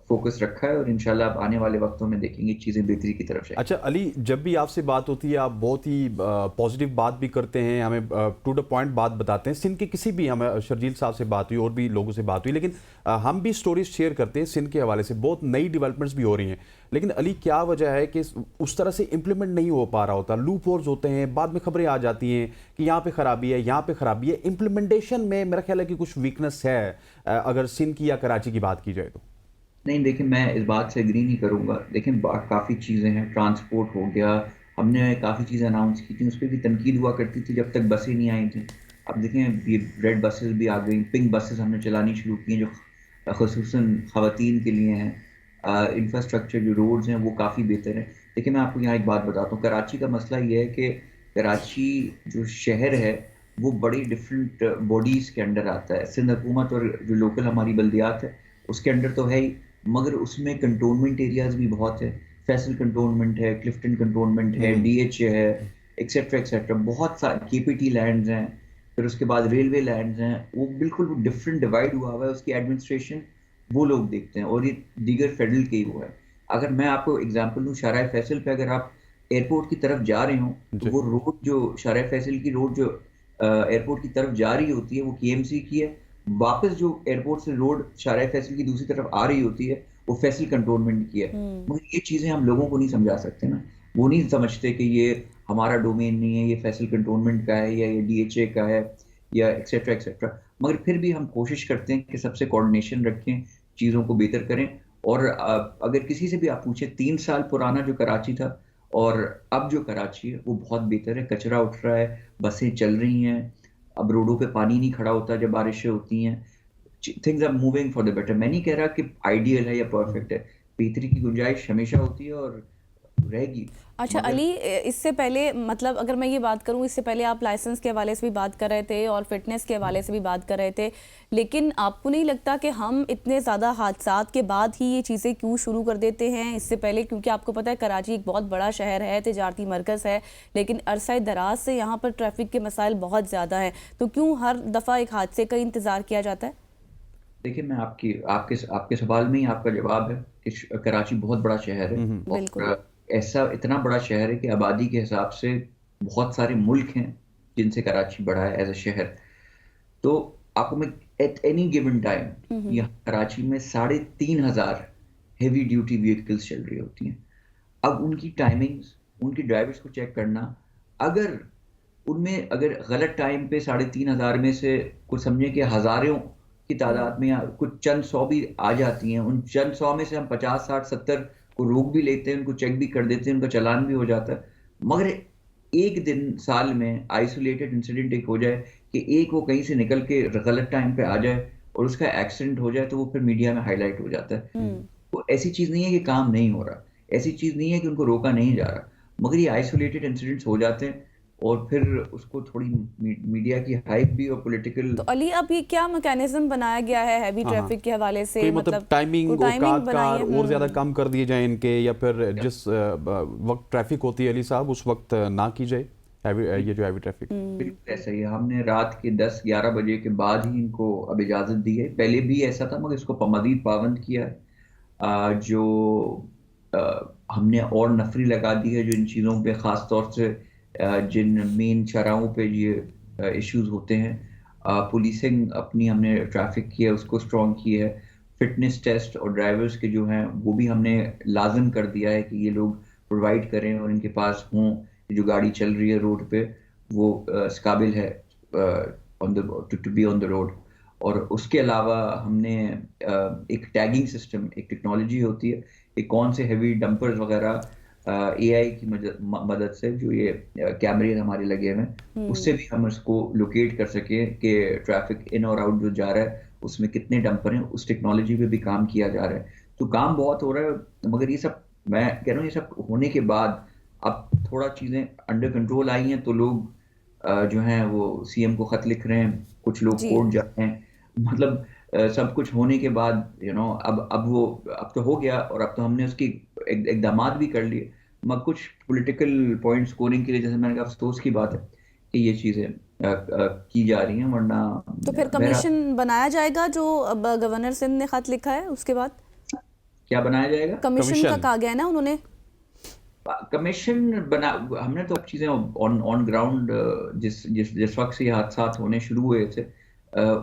फोकस रखा है, और इंशाल्लाह अब आने वाले वक्तों में देखेंगे चीज़ें बेहतरी की तरफ जाएंगी। अच्छा अली, जब भी आपसे बात होती है आप बहुत ही पॉजिटिव बात भी करते हैं, हमें टू द पॉइंट बात बताते हैं। सिंध के किसी भी, हमें शर्जील साहब से बात हुई और भी लोगों से बात हुई, लेकिन हम भी स्टोरीज शेयर करते हैं सिंध के हवाले से, बहुत नई डेवलपमेंट्स भी हो रही हैं। लेकिन अली, क्या वजह है कि उस तरह से इम्प्लीमेंट नहीं हो पा रहा होता? लूप होल्स होते हैं, बाद में खबरें आ जाती हैं कि यहाँ पे खराबी है, यहाँ पे खराबी है। इम्प्लीमेंटेशन में मेरा ख्याल है कि कुछ वीकनेस है, अगर सिंध की या कराची की बात की जाए तो। नहीं, देखिए मैं इस बात से एग्री नहीं करूंगा। लेकिन काफ़ी चीज़ें हैं, ट्रांसपोर्ट हो गया, हमने काफ़ी चीज़ें अनाउंस की थी, उस पर भी तनकीद हुआ करती थी जब तक बसें नहीं आई थी। अब देखें ये रेड बसेस भी आ गई, पिंक बसेस हमने चलानी शुरू की हैं जो ख़ुसूसन ख़वातीन के लिए हैं। इंफ्रास्ट्रक्चर जो रोड्स हैं वो काफ़ी बेहतर है। देखिए मैं आपको यहाँ एक बात बताता हूँ, कराची का मसला ये है कि कराची जो शहर है वो बड़ी डिफरेंट बॉडीज़ के अंडर आता है। सिंध हुकूमत और जो लोकल हमारी बल्दियात है उसके अंडर तो है ही, मगर उसमें कंटोनमेंट एरियाज भी बहुत है। फैसल कंटोनमेंट है, क्लिफ्टन कंटोनमेंट है, डीएचए है, एक्सेट्रा एक्सेट्रा, बहुत सारे केपीटी लैंड्स हैं, फिर उसके बाद रेलवे लैंड्स हैं। वो बिल्कुल डिफरेंट डिवाइड हुआ हुआ है, उसकी एडमिनिस्ट्रेशन वो लोग देखते हैं, और ये दीगर फेडरल के ही वो है। अगर मैं आपको एग्जांपल दूं, शाहराह फैसल पे अगर आप एयरपोर्ट की तरफ जा रहे हो तो वो रोड जो शाहराह फैसल की रोड जो एयरपोर्ट की तरफ जा रही होती है वो केएमसी की है। वापस जो एयरपोर्ट से रोड शाहराह फैसल की दूसरी तरफ आ रही होती है वो फैसल कंटोनमेंट की है। मगर ये चीजें हम लोगों को नहीं समझा सकते ना, वो नहीं समझते कि ये हमारा डोमेन नहीं है, ये फैसल कंटोनमेंट का है या ये डीएचए का है या एक्सेट्रा एक्सेट्रा। मगर फिर भी हम कोशिश करते हैं कि सबसे कोऑर्डिनेशन रखें, चीज़ों को बेहतर करें। और अगर किसी से भी आप पूछे, 3 साल पुराना जो कराची था और अब जो कराची है वो बहुत बेहतर है। कचरा उठ रहा है, बसें चल रही हैं, अब रोडों पे पानी नहीं खड़ा होता जब बारिशें होती हैं, things are moving for the better. मैं नहीं कह रहा कि आइडियल है या परफेक्ट है, बेहतरी की गुंजाइश हमेशा होती है और रहेगी। अच्छा मगर अली, इससे पहले मतलब अगर मैं ये बात करूं, इससे पहले आप लाइसेंस के हवाले से भी बात कर रहे थे और फिटनेस के हवाले से भी बात कर रहे थे, लेकिन आपको नहीं लगता कि हम इतने ज़्यादा हादसात के बाद ही ये चीज़ें क्यों शुरू कर देते हैं इससे पहले? क्योंकि आपको पता है कराची एक बहुत बड़ा शहर है, तिजारती मरकज़ है, लेकिन अरसा दराज से यहाँ पर ट्रैफिक के मसाइल बहुत ज़्यादा हैं, तो क्यों हर दफ़ा एक हादसे का इंतज़ार किया जाता है? देखिए, मैं आपके सवाल में ही आपका जवाब है कि कराची बहुत बड़ा शहर है बिल्कुल। और ऐसा इतना बड़ा शहर है कि आबादी के हिसाब से बहुत सारे मुल्क हैं जिनसे कराची बड़ा है एज अ शहर। तो आपको मैं एट एनी गिवन टाइम यहाँ कराची में 3,500 हेवी ड्यूटी व्हीकल्स चल रही होती हैं। अब उनकी टाइमिंग्स, उनकी ड्राइवर्स को चेक करना, अगर उनमें अगर गलत टाइम पे 3,500 में से कुछ समझे कि हजारों की तादाद में या कुछ चंद सौ भी आ जाती हैं, उन चंद सौ में से हम 50, 60, 70 को रोक भी लेते हैं, उनको चेक भी कर देते हैं, उनका चालान भी हो जाता है। मगर एक दिन साल में आइसोलेटेड इंसिडेंट एक हो जाए कि एक वो कहीं से निकल के गलत टाइम पे आ जाए और उसका एक्सीडेंट हो जाए, तो वो फिर मीडिया में हाईलाइट हो जाता है। तो ऐसी चीज नहीं है कि काम नहीं हो रहा, ऐसी चीज नहीं है कि उनको रोका नहीं जा रहा, मगर ये आइसोलेटेड इंसिडेंट्स हो जाते हैं और फिर उसको थोड़ी मीडिया की हाइप भी और पॉलिटिकल। तो अली, अब ये क्या मैकेनिज्म बनाया गया है हैवी हाँ हाँ, ट्रैफिक के हवाले से? कोई मतलब टाइमिंग टाइमिंग बनाई कार है। और ज्यादा कम कर दिए जाए इनके, या फिर जिस वक्त ट्रैफिक होती है अली साहब उस वक्त ना की जाए ये जो हैवी ट्रैफिक? बिल्कुल ऐसा ही है। हमने रात के 10-11 बजे के बाद ही इनको अब इजाजत दी है। पहले भी ऐसा था मगर इसको मजीद पाबंद किया है। जो हमने और नफरी लगा दी है जो इन चीज़ों पे, ख़ास तौर से जिन मेन चौराहों पे ये इश्यूज होते हैं। पुलिसिंग अपनी हमने ट्रैफिक की है उसको स्ट्रॉन्ग की है। फिटनेस टेस्ट और ड्राइवर्स के जो हैं वो भी हमने लाजिम कर दिया है कि ये लोग प्रोवाइड करें और इनके पास हों, जो गाड़ी चल रही है रोड पे वो काबिल है on the to be on the road. और उसके अलावा हमने एक टैगिंग सिस्टम, एक टेक्नोलॉजी होती है कि कौन से हेवी डंपर्स वगैरह एआई की मदद से, जो ये कैमरे हमारे लगे हुए हैं, उससे भी हम इसको लोकेट कर सके कि ट्रैफिक इन और आउट जो जा रहा है उसमें कितने डंपर हैं। उस टेक्नोलॉजी पे भी काम किया जा रहा है। तो काम बहुत हो रहा है, मगर ये सब मैं कह रहा हूँ, ये सब होने के बाद अब थोड़ा चीजें अंडर कंट्रोल आई हैं, तो लोग जो हैं वो सीएम को खत लिख रहे हैं, कुछ लोग जी। कोर्ट जा रहे हैं। मतलब सब कुछ होने के बाद अब तो हो गया और अब तो हमने उसकी इकदामात भी कर लिए, मगर कुछ पॉलिटिकल पॉइंट स्कोरिंग के लिए, जैसे मैंने कहा, अफसोस की बात है कि ये चीजें की जा रही हैं। वरना तो फिर कमीशन बनाया जाएगा जो अब गवर्नर सिंध ने खत लिखा है उसके बाद? क्या बनाया जाएगा? कमीशन का कहा गया है ना उन्होंने? कमीशन बना, हमने तो चीजें ऑन ग्राउंड जिस जिस जिस वक्त से ये हादसा होने शुरू हुए थे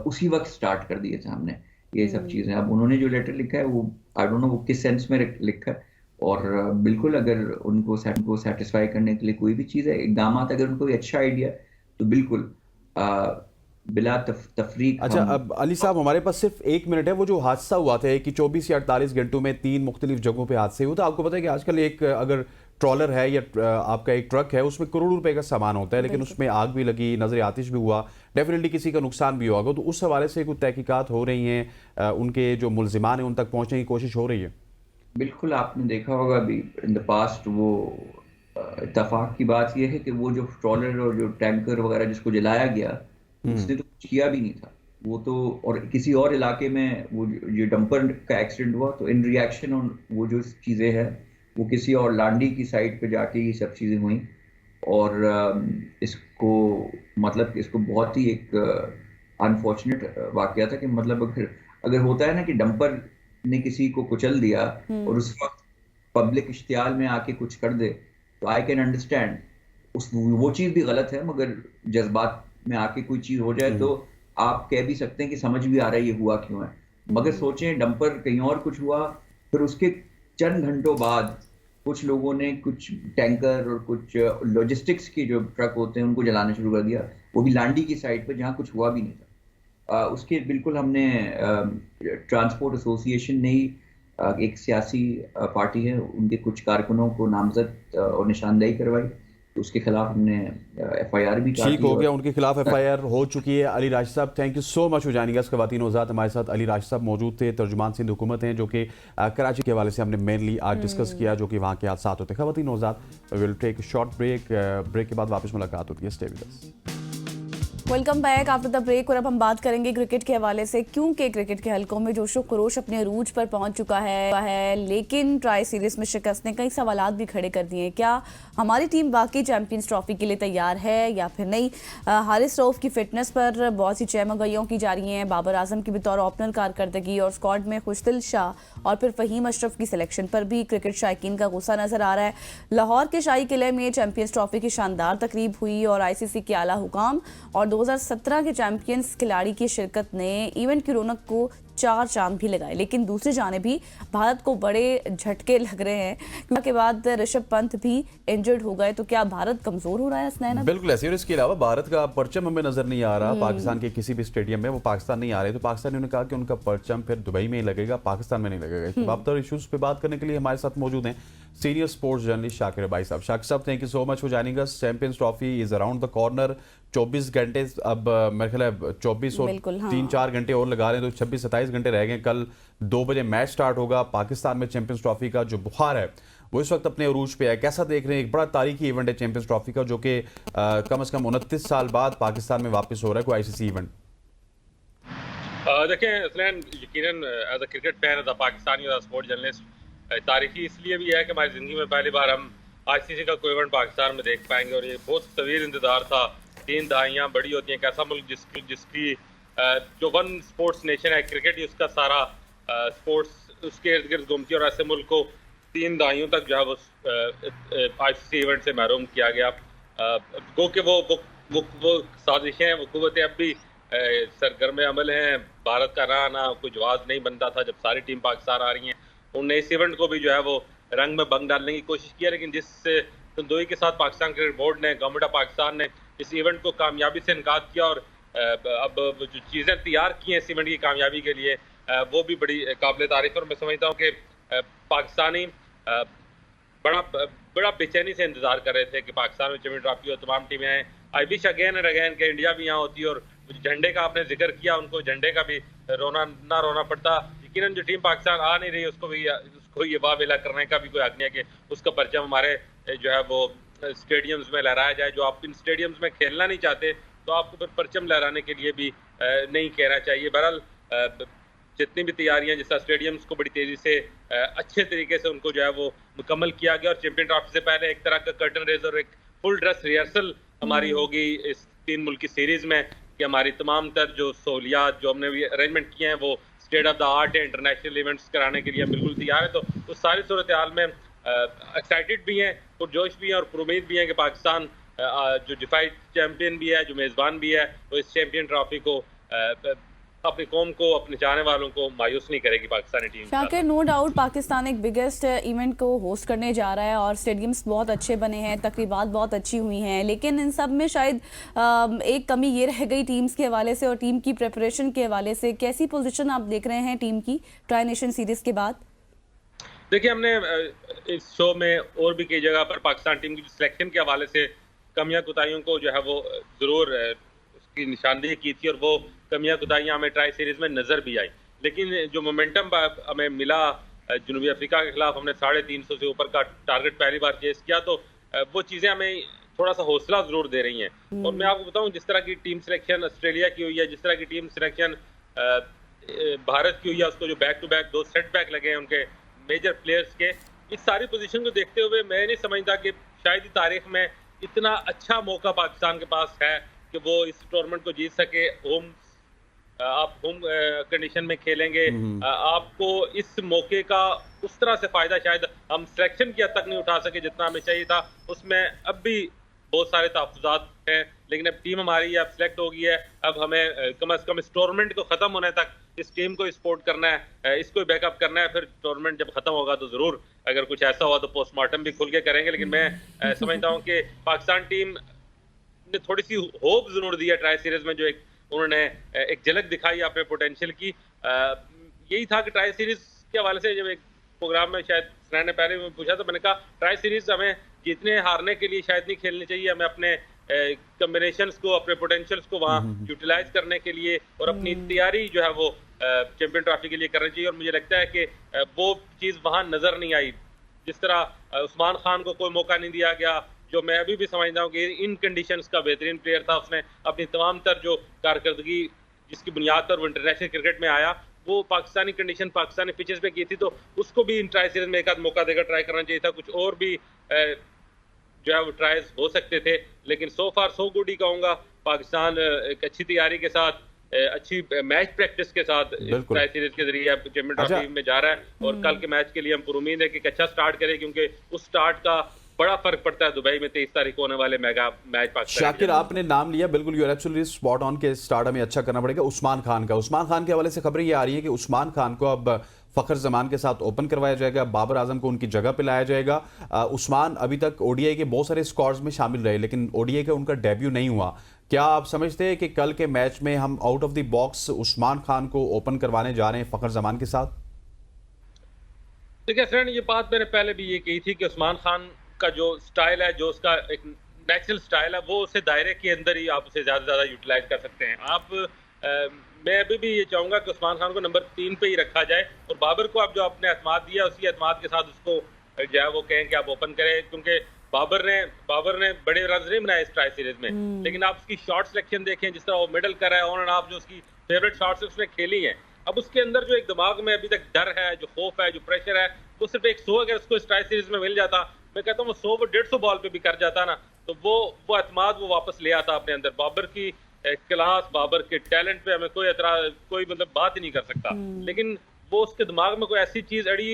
उसी वक्त स्टार्ट कर दिए थे हमने ये सब चीजें। अब उन्होंने जो लेटर लिखा है वो आई डोंट नो वो किस सेंस में लिखा है, और बिल्कुल अगर उनको सेटिस्फाई करने के लिए कोई भी चीज़ है, इकदाम, अगर उनको कोई अच्छा आइडिया है तो बिल्कुल बिला तफरीक। अच्छा, अब अली साहब हमारे पास सिर्फ 1 मिनट है। वो जो हादसा हुआ था कि 24 या 48 घंटों में 3 मुख्तलिफ जगहों पे हादसे हुए, तो आपको पता है कि आजकल एक अगर ट्रॉलर है या आपका एक ट्रक है उसमें करोड़ों रुपए का सामान होता है, लेकिन उसमें आग भी लगी, नजर आतिश भी हुआ, डेफिनेटली किसी का नुकसान भी होगा। तो उस हवाले से कुछ तहकीकात हो रही हैं, उनके जो मुलजिमान हैं उन तक पहुंचने की कोशिश हो रही है? बिल्कुल, आपने देखा होगा अभी इन द पास्ट, वो इत्तेफाक की बात यह है कि वो जो ट्रॉलर और जो टैंकर वगैरह जिसको जलाया गया, उसने तो कुछ किया भी नहीं था वो तो। और किसी और इलाके में वो जो डंपर का एक्सीडेंट हुआ, तो इन रिएक्शन और वो जो चीज़ें हैं वो किसी और लांडी की साइड पे जाके ये सब चीज़ें हुई। और इसको मतलब इसको बहुत ही एक अनफॉर्चुनेट वाकया था कि मतलब अगर होता है ना कि डंपर ने किसी को कुचल दिया और उस वक्त पब्लिक इश्तियाल में आके कुछ कर दे, तो आई कैन अंडरस्टैंड वो चीज़ भी गलत है, मगर जज्बात में आके कोई चीज़ हो जाए तो आप कह भी सकते हैं कि समझ भी आ रहा है ये हुआ क्यों है। मगर सोचें, डंपर कहीं और कुछ हुआ, फिर उसके चंद घंटों बाद कुछ लोगों ने कुछ टैंकर और कुछ लॉजिस्टिक्स के जो ट्रक होते हैं उनको जलाना शुरू कर दिया, वो भी लांडी की साइड पे जहाँ कुछ हुआ भी नहीं था। उसके बिल्कुल हमने ट्रांसपोर्ट एसोसिएशन ने ही एक सियासी पार्टी है, उनके कुछ कारकुनों को नामजद और निशानदेही करवाई उसके खिलाफ हमने FIR भी ठीक काटी। हो गया, और उनके खिलाफ FIR हो चुकी है। अली राशिद साहब, thank you so much for joining अस। ख़वातीन नौज़ात हमारे साथ अली राशिद साहब मौजूद थे, तर्जुमान सिंध हुकूमत हैं, जो कि कराची के हवाले से हमने मेनली आज डिस्कस किया, जो कि वहाँ के हादसात होते हैं। ख़वातीन नौज़ात, will take short break, break के बाद वापस मुलाकात होती है। Stay with us. Welcome back after the break. और अब हम बात करेंगे क्रिकेट के हवाले से, क्योंकि क्रिकेट के हलकों में जोशो खरोश अपने अरूज पर पहुंच चुका है, लेकिन ट्राई सीरीज में शिकस्त ने कई सवालात भी खड़े कर दिए हैं। क्या हमारी टीम वाकई चैंपियंस ट्रॉफी के लिए तैयार है या फिर नहीं? हारिस रऊफ की फिटनेस पर बहुत सी चहमगइयों की जा रही हैं। बाबर आजम की बतौर ओपनर कारकर्दगी और स्क्वाड में खुशदिल शाह और फिर फहीम अशरफ की सिलेक्शन पर भी क्रिकेट शायकीन का गुस्सा नजर आ रहा है। लाहौर के शाही किले में चैंपियंस ट्रॉफी की शानदार तकरीब हुई और ICC के आला हुकाम और 2017 के चैंपियंस खिलाड़ी की शिरकत ने इवेंट की रौनक को चार चांद भी लगाए। लेकिन दूसरी जाने भी भारत को बड़े झटके लग रहे हैं, क्योंकि बाद ऋषभ पंत भी इंजर्ड हो गए। तो क्या भारत कमजोर हो रहा है स्नैना? बिल्कुल ऐसे। और इसके अलावा भारत का परचम हमें नजर नहीं आ रहा पाकिस्तान के किसी भी स्टेडियम में। वो पाकिस्तान नहीं आ रहे, तो पाकिस्तानियों ने कहा कि उनका परचम फिर दुबई में ही लगेगा, पाकिस्तान में नहीं लगेगा। इस बाबत इशूज पे बात करने के लिए हमारे साथ मौजूद हैं सीनियर स्पोर्ट्स जर्नलिस्ट शाकिर रबाई साहब। शाकिर साहब, thank you so much for joining us. Champions trophy is around the corner. 24 घंटे, अब मेरे ख्याल है 24 और 3-4 घंटे और लगा रहे हैं, तो 26-27 घंटे रह गए। कल 2 बजे मैच स्टार्ट होगा। पाकिस्तान में चैंपियंस ट्रॉफी का जो बुखार है वो इस वक्त अपने अरूज पे है। कैसा देख रहे हैं? एक बड़ा तारीखी इवेंट है चैंपियंस ट्रॉफी का, जो कि कम से कम 29 साल बाद पाकिस्तान में वापस हो रहा है कोई ICC इवेंट। देखें इसलैन, यकीनन as a cricket fan, as a Pakistani, as a sports journalist, तारीखी इसलिए भी है कि हमारी ज़िंदगी में पहली बार हम ICC का कोई इवेंट पाकिस्तान में देख पाएंगे। और ये बहुत तवील इंतज़ार था। 3 दहाइयाँ बड़ी होती हैं। कैसा मुल्क जिसकी जो वन स्पोर्ट्स नेशन है, क्रिकेट ही उसका सारा स्पोर्ट्स उसके इर्द गिर्द घूमती है। और ऐसे मुल्क को 3 दहाइयों तक जो है वो ICC इवेंट से महरूम किया गया। गो कि वो साजिशें, वो कुव्वतें अब भी सरगर्म अमल हैं। भारत का ना आना कोई जवाब नहीं बनता था जब सारी टीम पाकिस्तान आ रही हैं। उनने इस इवेंट को भी जो है वो रंग में बंग डालने की कोशिश की है, लेकिन जिस तंदोई के साथ पाकिस्तान क्रिकेट बोर्ड ने, गवर्नमेंट ऑफ पाकिस्तान ने इस इवेंट को कामयाबी से इनकाद किया और अब जो चीज़ें तैयार की हैं इस इवेंट की कामयाबी के लिए, वो भी बड़ी काबिल तारीफ है। और मैं समझता हूँ कि पाकिस्तानी बड़ा बेचैनी से इंतजार कर रहे थे कि पाकिस्तान में चैंपियन ट्रॉफी और तमाम टीमें आएँ। I wish again and again के इंडिया भी यहाँ होती और झंडे का आपने जिक्र किया, उनको झंडे का भी रोना पड़ता। यकीनन जो टीम पाकिस्तान आ नहीं रही उसको ये वावेला करने का भी कोई हक नहीं है कि उसका परचम हमारे जो है वो स्टेडियम्स में लहराया जाए। जो आप इन स्टेडियम्स में खेलना नहीं चाहते तो आपको फिर परचम लहराने के लिए भी नहीं कहना चाहिए। बहरहाल जितनी भी तैयारियां, जिस तरह स्टेडियम्स को बड़ी तेजी से अच्छे तरीके से उनको जो है वो मुकम्मल किया गया। और चैंपियन ट्रॉफी से पहले एक तरह का कर्टन रेज और एक फुल ड्रेस रिहर्सल हमारी होगी इस 3 मुल्क की सीरीज में, कि हमारी तमाम तर जो सहूलियात जो हमने भी अरेंजमेंट किए हैं वो स्टेट ऑफ द आर्ट है। इंटरनेशनल इवेंट्स कराने के लिए बिल्कुल तैयार है। तो उस सारी सूरत हाल में एक्साइटेड भी हैं, पुरजोश भी हैं और पुरुमीद भी हैं कि पाकिस्तान जो डिफाइड चैंपियन भी है, जो मेज़बान भी है, वो इस चैंपियन ट्रॉफी को अपनी कौम को, अपने चाहने वालों को मायूस नहीं करेगी पाकिस्तानी टीम। शाकिर, नो डाउट पाकिस्तान एक बिगेस्ट इवेंट को होस्ट करने जा रहा है और स्टेडियम्स बहुत अच्छे बने हैं, तकरीबात बहुत अच्छी हुई हैं, लेकिन इन सब में शायद एक कमी ये रह गई टीम्स के हवाले से और टीम की प्रिपरेशन के हवाले से। कैसी पोजीशन आप देख रहे हैं टीम की ट्राई नेशन सीरीज के बाद? देखिए, हमने इस शो में और भी कई जगह पर पाकिस्तान टीम की सिलेक्शन के हवाले से कमियां कुताहियों को जो है वो ज़रूर उसकी निशानदेही की थी और वो कमियां कुताहियां हमें ट्राई सीरीज में नज़र भी आई। लेकिन जो मोमेंटम हमें मिला जनूबी अफ्रीका के खिलाफ, हमने 350 से ऊपर का टारगेट पहली बार चेस किया, तो वो चीज़ें हमें थोड़ा सा हौसला ज़रूर दे रही हैं। और मैं आपको बताऊं, जिस तरह की टीम सिलेक्शन ऑस्ट्रेलिया की हुई है, जिस तरह की टीम सिलेक्शन भारत की हुई है, उसको जो बैक टू बैक 2 सेटबैक लगे हैं उनके मेजर प्लेयर्स के, इस सारी पोजीशन को देखते हुए मैं नहीं समझता कि शायद ही तारीख में इतना अच्छा मौका पाकिस्तान के पास है कि वो इस टूर्नामेंट को जीत सके। आप होम कंडीशन में खेलेंगे, आपको इस मौके का उस तरह से फायदा शायद हम सिलेक्शन की हद तक नहीं उठा सके जितना हमें चाहिए था। उसमें अब भी बहुत सारे तहफ़्फ़ुज़ात हैं, लेकिन अब टीम हमारी अब सिलेक्ट हो गई है। अब हमें कम से कम इस टूर्नामेंट को ख़त्म होने तक इस टीम को सपोर्ट करना है, इसको बैकअप करना है। फिर टूर्नामेंट जब ख़त्म होगा तो ज़रूर अगर कुछ ऐसा हुआ तो पोस्टमार्टम भी खुल के करेंगे। लेकिन मैं समझता हूँ कि पाकिस्तान टीम ने थोड़ी सी होप ज़रूर दी है ट्राई सीरीज़ में, जो उन्होंने एक झलक दिखाई अपने पोटेंशियल की। यही था कि ट्राई सीरीज़ के हवाले से जब एक प्रोग्राम में शायद सनैन ने पहले पूछा तो मैंने कहा ट्राई सीरीज़ हमें जीतने हारने के लिए शायद नहीं खेलनी चाहिए, हमें अपने कॉम्बिनेशंस को, अपने पोटेंशियल्स को वहाँ यूटिलाइज करने के लिए और अपनी तैयारी जो है वो चैंपियन ट्रॉफी के लिए करनी चाहिए। और मुझे लगता है कि वो चीज़ वहाँ नजर नहीं आई। जिस तरह उस्मान खान को कोई मौका नहीं दिया गया, जो मैं अभी भी समझता हूँ कि इन कंडीशंस का बेहतरीन प्लेयर था, उसने अपनी तमाम तर जो कारकर्दगी जिसकी बुनियाद पर वो इंटरनेशनल क्रिकेट में आया वो पाकिस्तानी कंडीशन, पाकिस्तानी पिचेस पे की थी, तो उसको भी इन ट्राई सीरीज में एक आध मौका देकर ट्राई करना चाहिए था। कुछ और भी जो है वो ट्राइज हो सकते थे, लेकिन सो फार सो गुड ही कहूँगा। पाकिस्तान एक अच्छी तैयारी के साथ, अच्छी मैच प्रैक्टिस के साथ ट्राई सीरीज के जरिए चैंपियन ट्रॉफी में जा रहा है। और कल के मैच के लिए हम पुरुमीद है कि एक अच्छा स्टार्ट करे, क्योंकि उस स्टार्ट का बड़ा फर्क पड़ता है दुबई में 23 तारीख को होने वाले मेगा मैच पाकिस्तान। शाकिर, आपने नाम लिया, बिल्कुल you are absolutely spot on के स्टार्ट हमें अच्छा करना पड़ेगा उस्मान खान का। उस्मान खान के हवाले से खबरें ये आ रही है कि उस्मान खान को अब फखर जमान के साथ ओपन करवाया जाएगा, बाबर आजम को उनकी जगह पे लाया जाएगा। उस्मान अभी तक ओडीआई के बहुत सारे स्क्वाड्स में शामिल रहे, लेकिन ओडीआई का उनका डेब्यू नहीं हुआ। क्या आप समझते हैं कि कल के मैच में हम out of the box Usman Khan को ओपन करवाने जा रहे हैं फखर जमान के साथ? देखिए फ्रेंड, ये बात मैंने पहले भी ये कही थी कि उस्मान खान का जो स्टाइल है, जो उसका एक नेचुरल स्टाइल है, वो उसे दायरे के अंदर ही आप उसे ज़्यादा से ज़्यादा यूटिलाइज कर सकते हैं। मैं अभी भी ये चाहूँगा कि उस्मान खान को नंबर 3 पे ही रखा जाए और बाबर को आप जो आपने एतमाद दिया उसी एतमाद के साथ उसको जो है वो कहें कि आप ओपन करें, क्योंकि बाबर ने बड़े रन नहीं बनाए इस ट्राई सीरीज में, लेकिन आप उसकी शॉट सिलेक्शन देखें, जिस तरह वो मिडल कर रहा है, ऑन एंड ऑफ जो उसकी फेवरेट शॉट्स उसने खेली हैं। अब उसके अंदर जो एक दिमाग में अभी तक डर है, जो खौफ है, जो प्रेशर है, वो सिर्फ एक 100 अगर उसको इस ट्राई सीरीज में मिल जाता, मैं कहता हूँ वो 100 150 बॉल पे भी कर जाता ना, तो वो एतमाद वो वापस ले आता अपने अंदर। बाबर की क्लास, बाबर के टैलेंट पे हमें कोई मतलब बात ही नहीं कर सकता, लेकिन वो उसके दिमाग में कोई ऐसी चीज अड़ी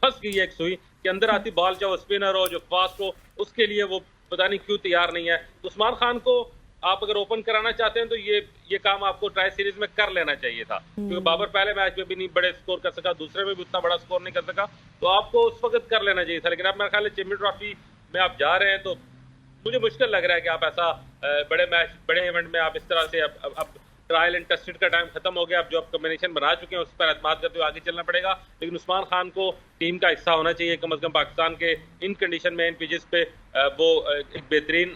फंस गई है एक सुई कि अंदर आती बॉल, चाहे वो स्पिनर हो, जो फास्ट हो, उसके लिए वो पता नहीं क्यों तैयार नहीं है। तो उस्मान खान को आप अगर ओपन कराना चाहते हैं तो ये काम आपको ट्राई सीरीज में कर लेना चाहिए था, क्योंकि बाबर पहले मैच में भी नहीं बड़े स्कोर कर सका, दूसरे में भी उतना बड़ा स्कोर नहीं कर सका, तो आपको उस वक्त कर लेना चाहिए था। लेकिन अब मेरे ख्याल है चैंपियन ट्रॉफी में आप जा रहे हैं तो मुझे मुश्किल लग रहा है कि आप ऐसा बड़े मैच, बड़े इवेंट में आप इस तरह से अब ट्रायल एंड टेस्टेड का टाइम खत्म हो गया, अब जो आप कॉम्बिनेशन बना चुके हैं उस पर एतमाद करते हुए आगे चलना पड़ेगा। लेकिन उस्मान खान को टीम का हिस्सा होना चाहिए, कम से कम पाकिस्तान के इन कंडीशन में, इन पिचेस पे वो एक बेहतरीन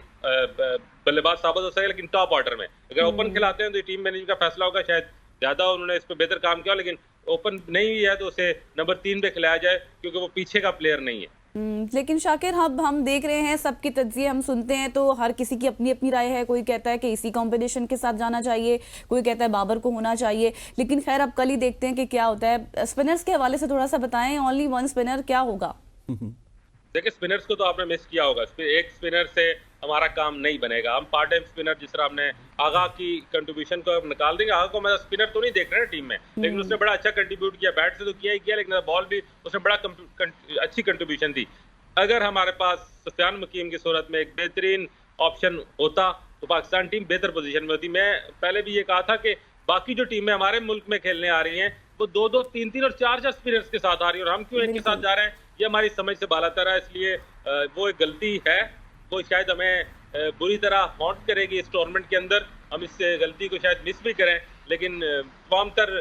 बल्लेबाज साबित हो सके। लेकिन टॉप ऑर्डर में अगर ओपन खिलाते हैं तो टीम मैनेजमेंट का फैसला होगा, शायद ज्यादा उन्होंने इस पर बेहतर काम किया, लेकिन ओपन नहीं है तो उसे नंबर 3 पे खिलाया जाए, क्योंकि वो पीछे का प्लेयर नहीं है। लेकिन शाकिर, अब हम देख रहे हैं सबकी तज्जिए हम सुनते हैं तो हर किसी की अपनी अपनी राय है। कोई कहता है कि इसी कॉम्बिनेशन के साथ जाना चाहिए, कोई कहता है बाबर को होना चाहिए, लेकिन खैर अब कल ही देखते हैं कि क्या होता है। स्पिनर्स के हवाले से थोड़ा सा बताएं, ओनली वन स्पिनर, क्या होगा? देखिए स्पिनर्स को तो आपने मिस किया होगा, एक स्पिनर से हमारा काम नहीं बनेगा। हम पार्ट टाइम स्पिनर, जिस तरह हमने आगा की कंट्रीब्यूशन को निकाल देंगे, आगा को मैं स्पिनर तो नहीं देख रहे हैं टीम में, लेकिन उसने बड़ा अच्छा कंट्रीब्यूट किया, बैट से तो किया ही किया, लेकिन बॉल भी उसने बड़ा अच्छी कंट्रीब्यूशन दी। अगर हमारे पास सुफियान मुकीम की सूरत में एक बेहतरीन ऑप्शन होता तो पाकिस्तान टीम बेहतर पोजीशन में होती। मैं पहले भी ये कहा था कि बाकी जो टीमें हमारे मुल्क में खेलने आ रही हैं वो 2-2, 3-3 और 4-4 स्पिनर्स के साथ आ रही है, और हम क्यों एक के साथ जा रहे हैं, ये हमारी समझ से बालातर है। इसलिए वो एक गलती है, वो शायद हमें बुरी तरह हॉन्ट करेगी इस टूर्नामेंट के अंदर। हम इस गलती को शायद मिस भी करें, लेकिन तमाम तर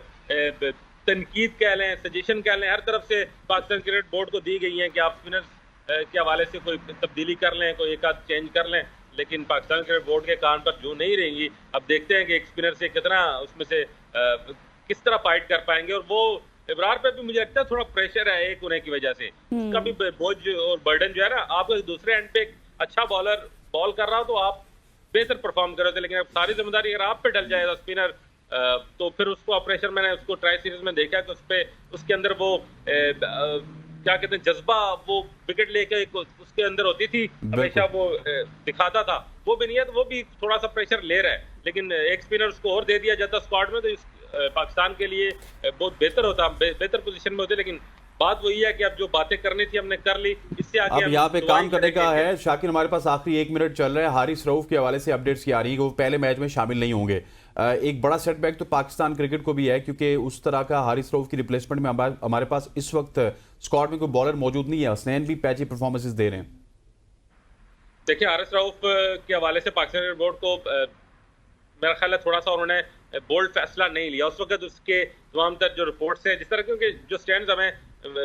तनकीद कह लें, सजेशन कह लें, हर तरफ से पाकिस्तान क्रिकेट बोर्ड को दी गई हैं कि आप स्पिनर्स के हवाले से कोई तब्दीली कर लें, कोई एक आध चेंज कर लें, लेकिन पाकिस्तान क्रिकेट बोर्ड के कान पर जो नहीं रहेंगी। अब देखते हैं कि एक स्पिनर से कितना उसमें से किस तरह फाइट कर पाएंगे। और वो इब्रार पे भी मुझे लगता है थोड़ा प्रेशर है एक होने की वजह से, उसका भी बोझ और बर्डन जो है ना, आप दूसरे एंड पे एक अच्छा बॉलर बॉल कर रहा हो तो आप बेहतर परफॉर्म कर रहे थे, लेकिन अब सारी जिम्मेदारी अगर आप पे डल जाएगा स्पिनर, तो फिर उसको प्रेशर, मैंने उसको ट्राई सीरीज में देखा कि उसके अंदर वो क्या कहते हैं, जज्बा, वो विकेट लेके उसके अंदर होती थी, हमेशा वो दिखाता था, वो भी नहीं है, तो वो भी थोड़ा सा प्रेशर ले रहा है। लेकिन एक स्पिनर उसको और दे दिया जाता स्क्वाड में तो पाकिस्तान के लिए बहुत बेहतर होता, बेहतर पोजीशन में होते। लेकिन बात वही है कि अब जो बातें करनी थी हमने कर ली, इससे आगे अब यहाँ पे काम करने का है। शाकिर, हमारे पास आखिरी 1 मिनट चल रहा है। हारिस रऊफ के हवाले से अपडेट्स की आ रही है कि वो पहले मैच में शामिल नहीं होंगे। एक बड़ा सेटबैक तो पाकिस्तान क्रिकेट को भी है, क्योंकि उस तरह का हारिस रऊफ की रिप्लेसमेंट में हमारे पास इस वक्त स्क्वाड में कोई बॉलर मौजूद नहीं है। हसनैन भी पैची परफॉर्मेंसेस दे रहे हैं। देखिए हारिस रऊफ के हवाले से पाकिस्तान क्रिकेट बोर्ड को मेरा ख्याल है थोड़ा सा उन्होंने बोल्ड फैसला नहीं लिया। उस वक्त उसके तमाम तर जो रिपोर्ट्स हैं, जिस तरह क्योंकि जो स्टैंड्स हमें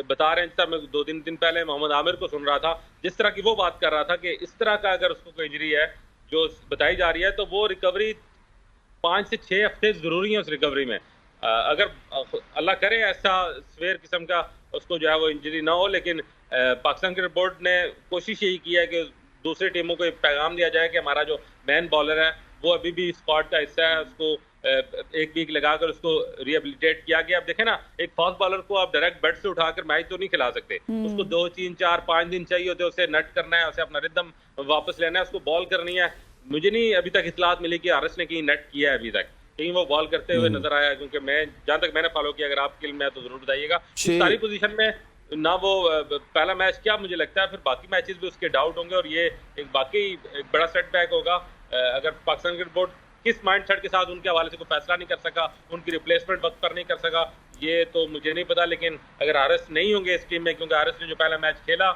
बता रहे हैं, जिस तरह मैं 2 दिन पहले मोहम्मद आमिर को सुन रहा था, जिस तरह की वो बात कर रहा था कि इस तरह का अगर उसको कोई इंजरी है जो बताई जा रही है, तो वो रिकवरी 5 से 6 हफ्ते जरूरी है उस रिकवरी में। अगर अल्लाह करे ऐसा सवेर किस्म का उसको जो है वो इंजरी ना हो, लेकिन पाकिस्तान क्रिकेट बोर्ड ने कोशिश यही की है कि दूसरी टीमों को एक पैगाम दिया जाए कि हमारा जो मैन बॉलर है वो अभी भी स्क्वाड का हिस्सा है, उसको 1 वीक लगाकर उसको रिहेबिलिटेट किया गया। अब देखें ना, एक फास्ट बॉलर को आप डायरेक्ट बेड से उठाकर मैच तो नहीं खिला सकते, उसको 2, 3, 4, 5 दिन चाहिए होते, उसे नट करना है, उसे अपना रिदम वापस लेना है, उसको बॉल करनी है। मुझे नहीं अभी तक इतलात मिली कि आरएस ने कहीं नेट किया है अभी तक, कहीं वो बॉल करते हुए नजर आया, क्योंकि मैं जहां तक मैंने फॉलो किया, अगर आपके इल्म में है तो जरूर बताइएगा। सारी पोजीशन में ना वो पहला मैच क्या मुझे लगता है, फिर बाकी मैचेस भी उसके डाउट होंगे और ये एक बाकी एक बड़ा सेटबैक होगा। अगर पाकिस्तान क्रिकेट बोर्ड किस माइंडसेट के साथ उनके हवाले से कोई फैसला नहीं कर सका, उनकी रिप्लेसमेंट वक्त पर नहीं कर सका, ये तो मुझे नहीं पता। लेकिन अगर आरएस नहीं होंगे इस टीम में, क्योंकि आरएस ने जो पहला मैच खेला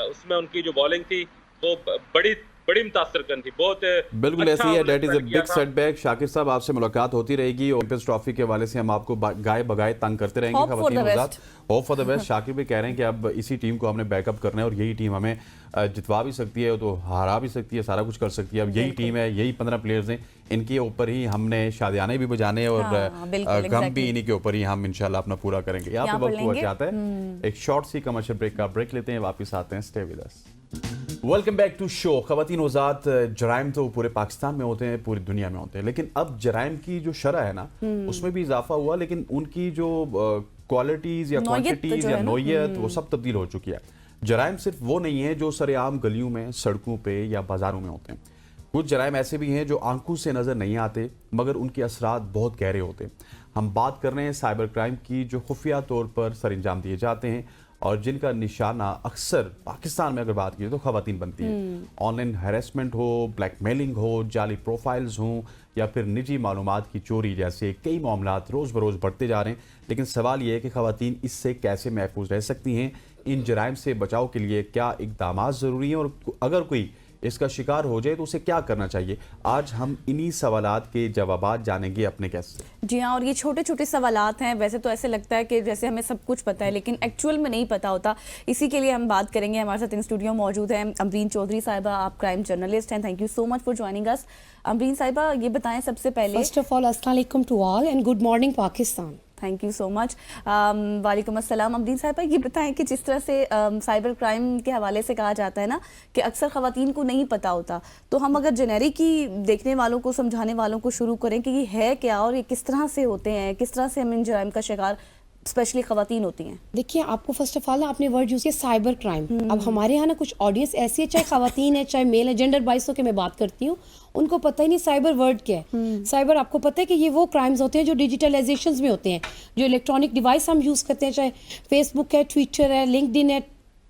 उसमें उनकी जो बॉलिंग थी वो बड़ी मुतासरकन थी, बहुत बिल्कुल अच्छा ऐसी है। दैट इज अ उन्होंने किया बिग था। सेटबैक। शाकिर साहब, आपसे मुलाकात होती रहेगी और चैंपियंस ट्रॉफी के हवाले से हम आपको गाय बगाए तंग करते रहेंगे। Hope for the best. Hope for the best. Shakir भी कह रहे हैं कि अब इसी टीम को हमने बैकअप करना है और यही टीम हमें जितवा भी सकती है, तो हारा भी सकती है, सारा कुछ कर सकती है। अब यही टीम है, यही 15 प्लेयर्स हैं, इनके ऊपर ही हमने शादियाने भी बजाने और बिल्कुल, गम भी इन्हीं के ऊपर ही हम इंशाल्लाह अपना पूरा करेंगे। यहाँ पे वक्त हुआ चाहता है एक शॉर्ट सी कमर्शियल ब्रेक का ब्रेक लेते हैं, वापस आते हैं। Stay with us. Welcome back to show. खवातीन वज़ात जराइम तो पूरे पाकिस्तान में होते हैं, पूरी दुनिया में होते हैं, लेकिन अब जराइम की जो शरह है ना उसमें भी इजाफा हुआ, लेकिन उनकी जो क्वालिटीज या क्वांटिटीज या नौयत वो सब तब्दील हो चुकी है। जराइम सिर्फ वो नहीं है जो सरेआम गलियों में, सड़कों पे या बाजारों में होते हैं। कुछ जराइम ऐसे भी हैं जो आंखों से नजर नहीं आते मगर उनके असरात बहुत गहरे होते हैं। हम बात कर रहे हैं साइबर क्राइम की, जो खुफिया तौर पर सरंजाम दिए जाते हैं और जिनका निशाना अक्सर पाकिस्तान में अगर बात की तो खवातीन बनती है। ऑनलाइन हैरेसमेंट हो, ब्लैकमेलिंग हो, जाली प्रोफाइल्स हों या फिर निजी मालूमात की चोरी जैसे कई मामलात रोज़ बरोज़ बढ़ते जा रहे हैं। लेकिन सवाल ये है कि खवातीन इससे कैसे महफूज रह सकती हैं, इन जराइम से बचाव के लिए क्या इकदाम ज़रूरी हैं और अगर कोई इसका शिकार हो जाए तो उसे क्या करना चाहिए। आज हम इन्हीं सवालात के जवाबात जानेंगे अपने गेस्ट से। जी हाँ, और ये छोटे छोटे सवालात हैं। वैसे तो ऐसे लगता है कि जैसे हमें सब कुछ पता है, लेकिन एक्चुअल में नहीं पता होता। इसी के लिए हम बात करेंगे। हमारे साथ इन स्टूडियो मौजूद हैं अमरीन चौधरी साहिबा, आप क्राइम जर्नलिस्ट हैं। Thank you so much for joining us. Amreen साहिबा, ये बताएं सबसे पहले, फर्स्ट ऑफ ऑल अस्सलाम वालेकुम to all and good morning Pakistan. Thank you so much. वालेकुम अस्सलाम। अमरीन साहिबा, ये बताएं कि जिस तरह से साइबर क्राइम के हवाले से कहा जाता है ना कि अक्सर ख़वातीन को नहीं पता होता, तो हम अगर जेनेरिक ही देखने वालों को, समझाने वालों को शुरू करें कि ये है क्या और ये किस तरह से होते हैं, किस तरह से हम इन जराइम का शिकार स्पेशली खवातीन होती हैं। देखिए, आपको फर्स्ट ऑफ ऑल आपने वर्ड यूज किया साइबर क्राइम। अब हमारे यहाँ ना कुछ ऑडियंस ऐसी है, चाहे खवातीन है चाहे मेल है, जेंडर बाइस होकर मैं बात करती हूँ, उनको पता ही नहीं साइबर वर्ड क्या है। साइबर आपको पता है कि ये वो क्राइम्स होते हैं जो डिजिटलाइजेशन में होते हैं, जो इलेक्ट्रॉनिक डिवाइस हम यूज़ करते हैं, चाहे फेसबुक है, ट्विटर है, लिंक्डइन है,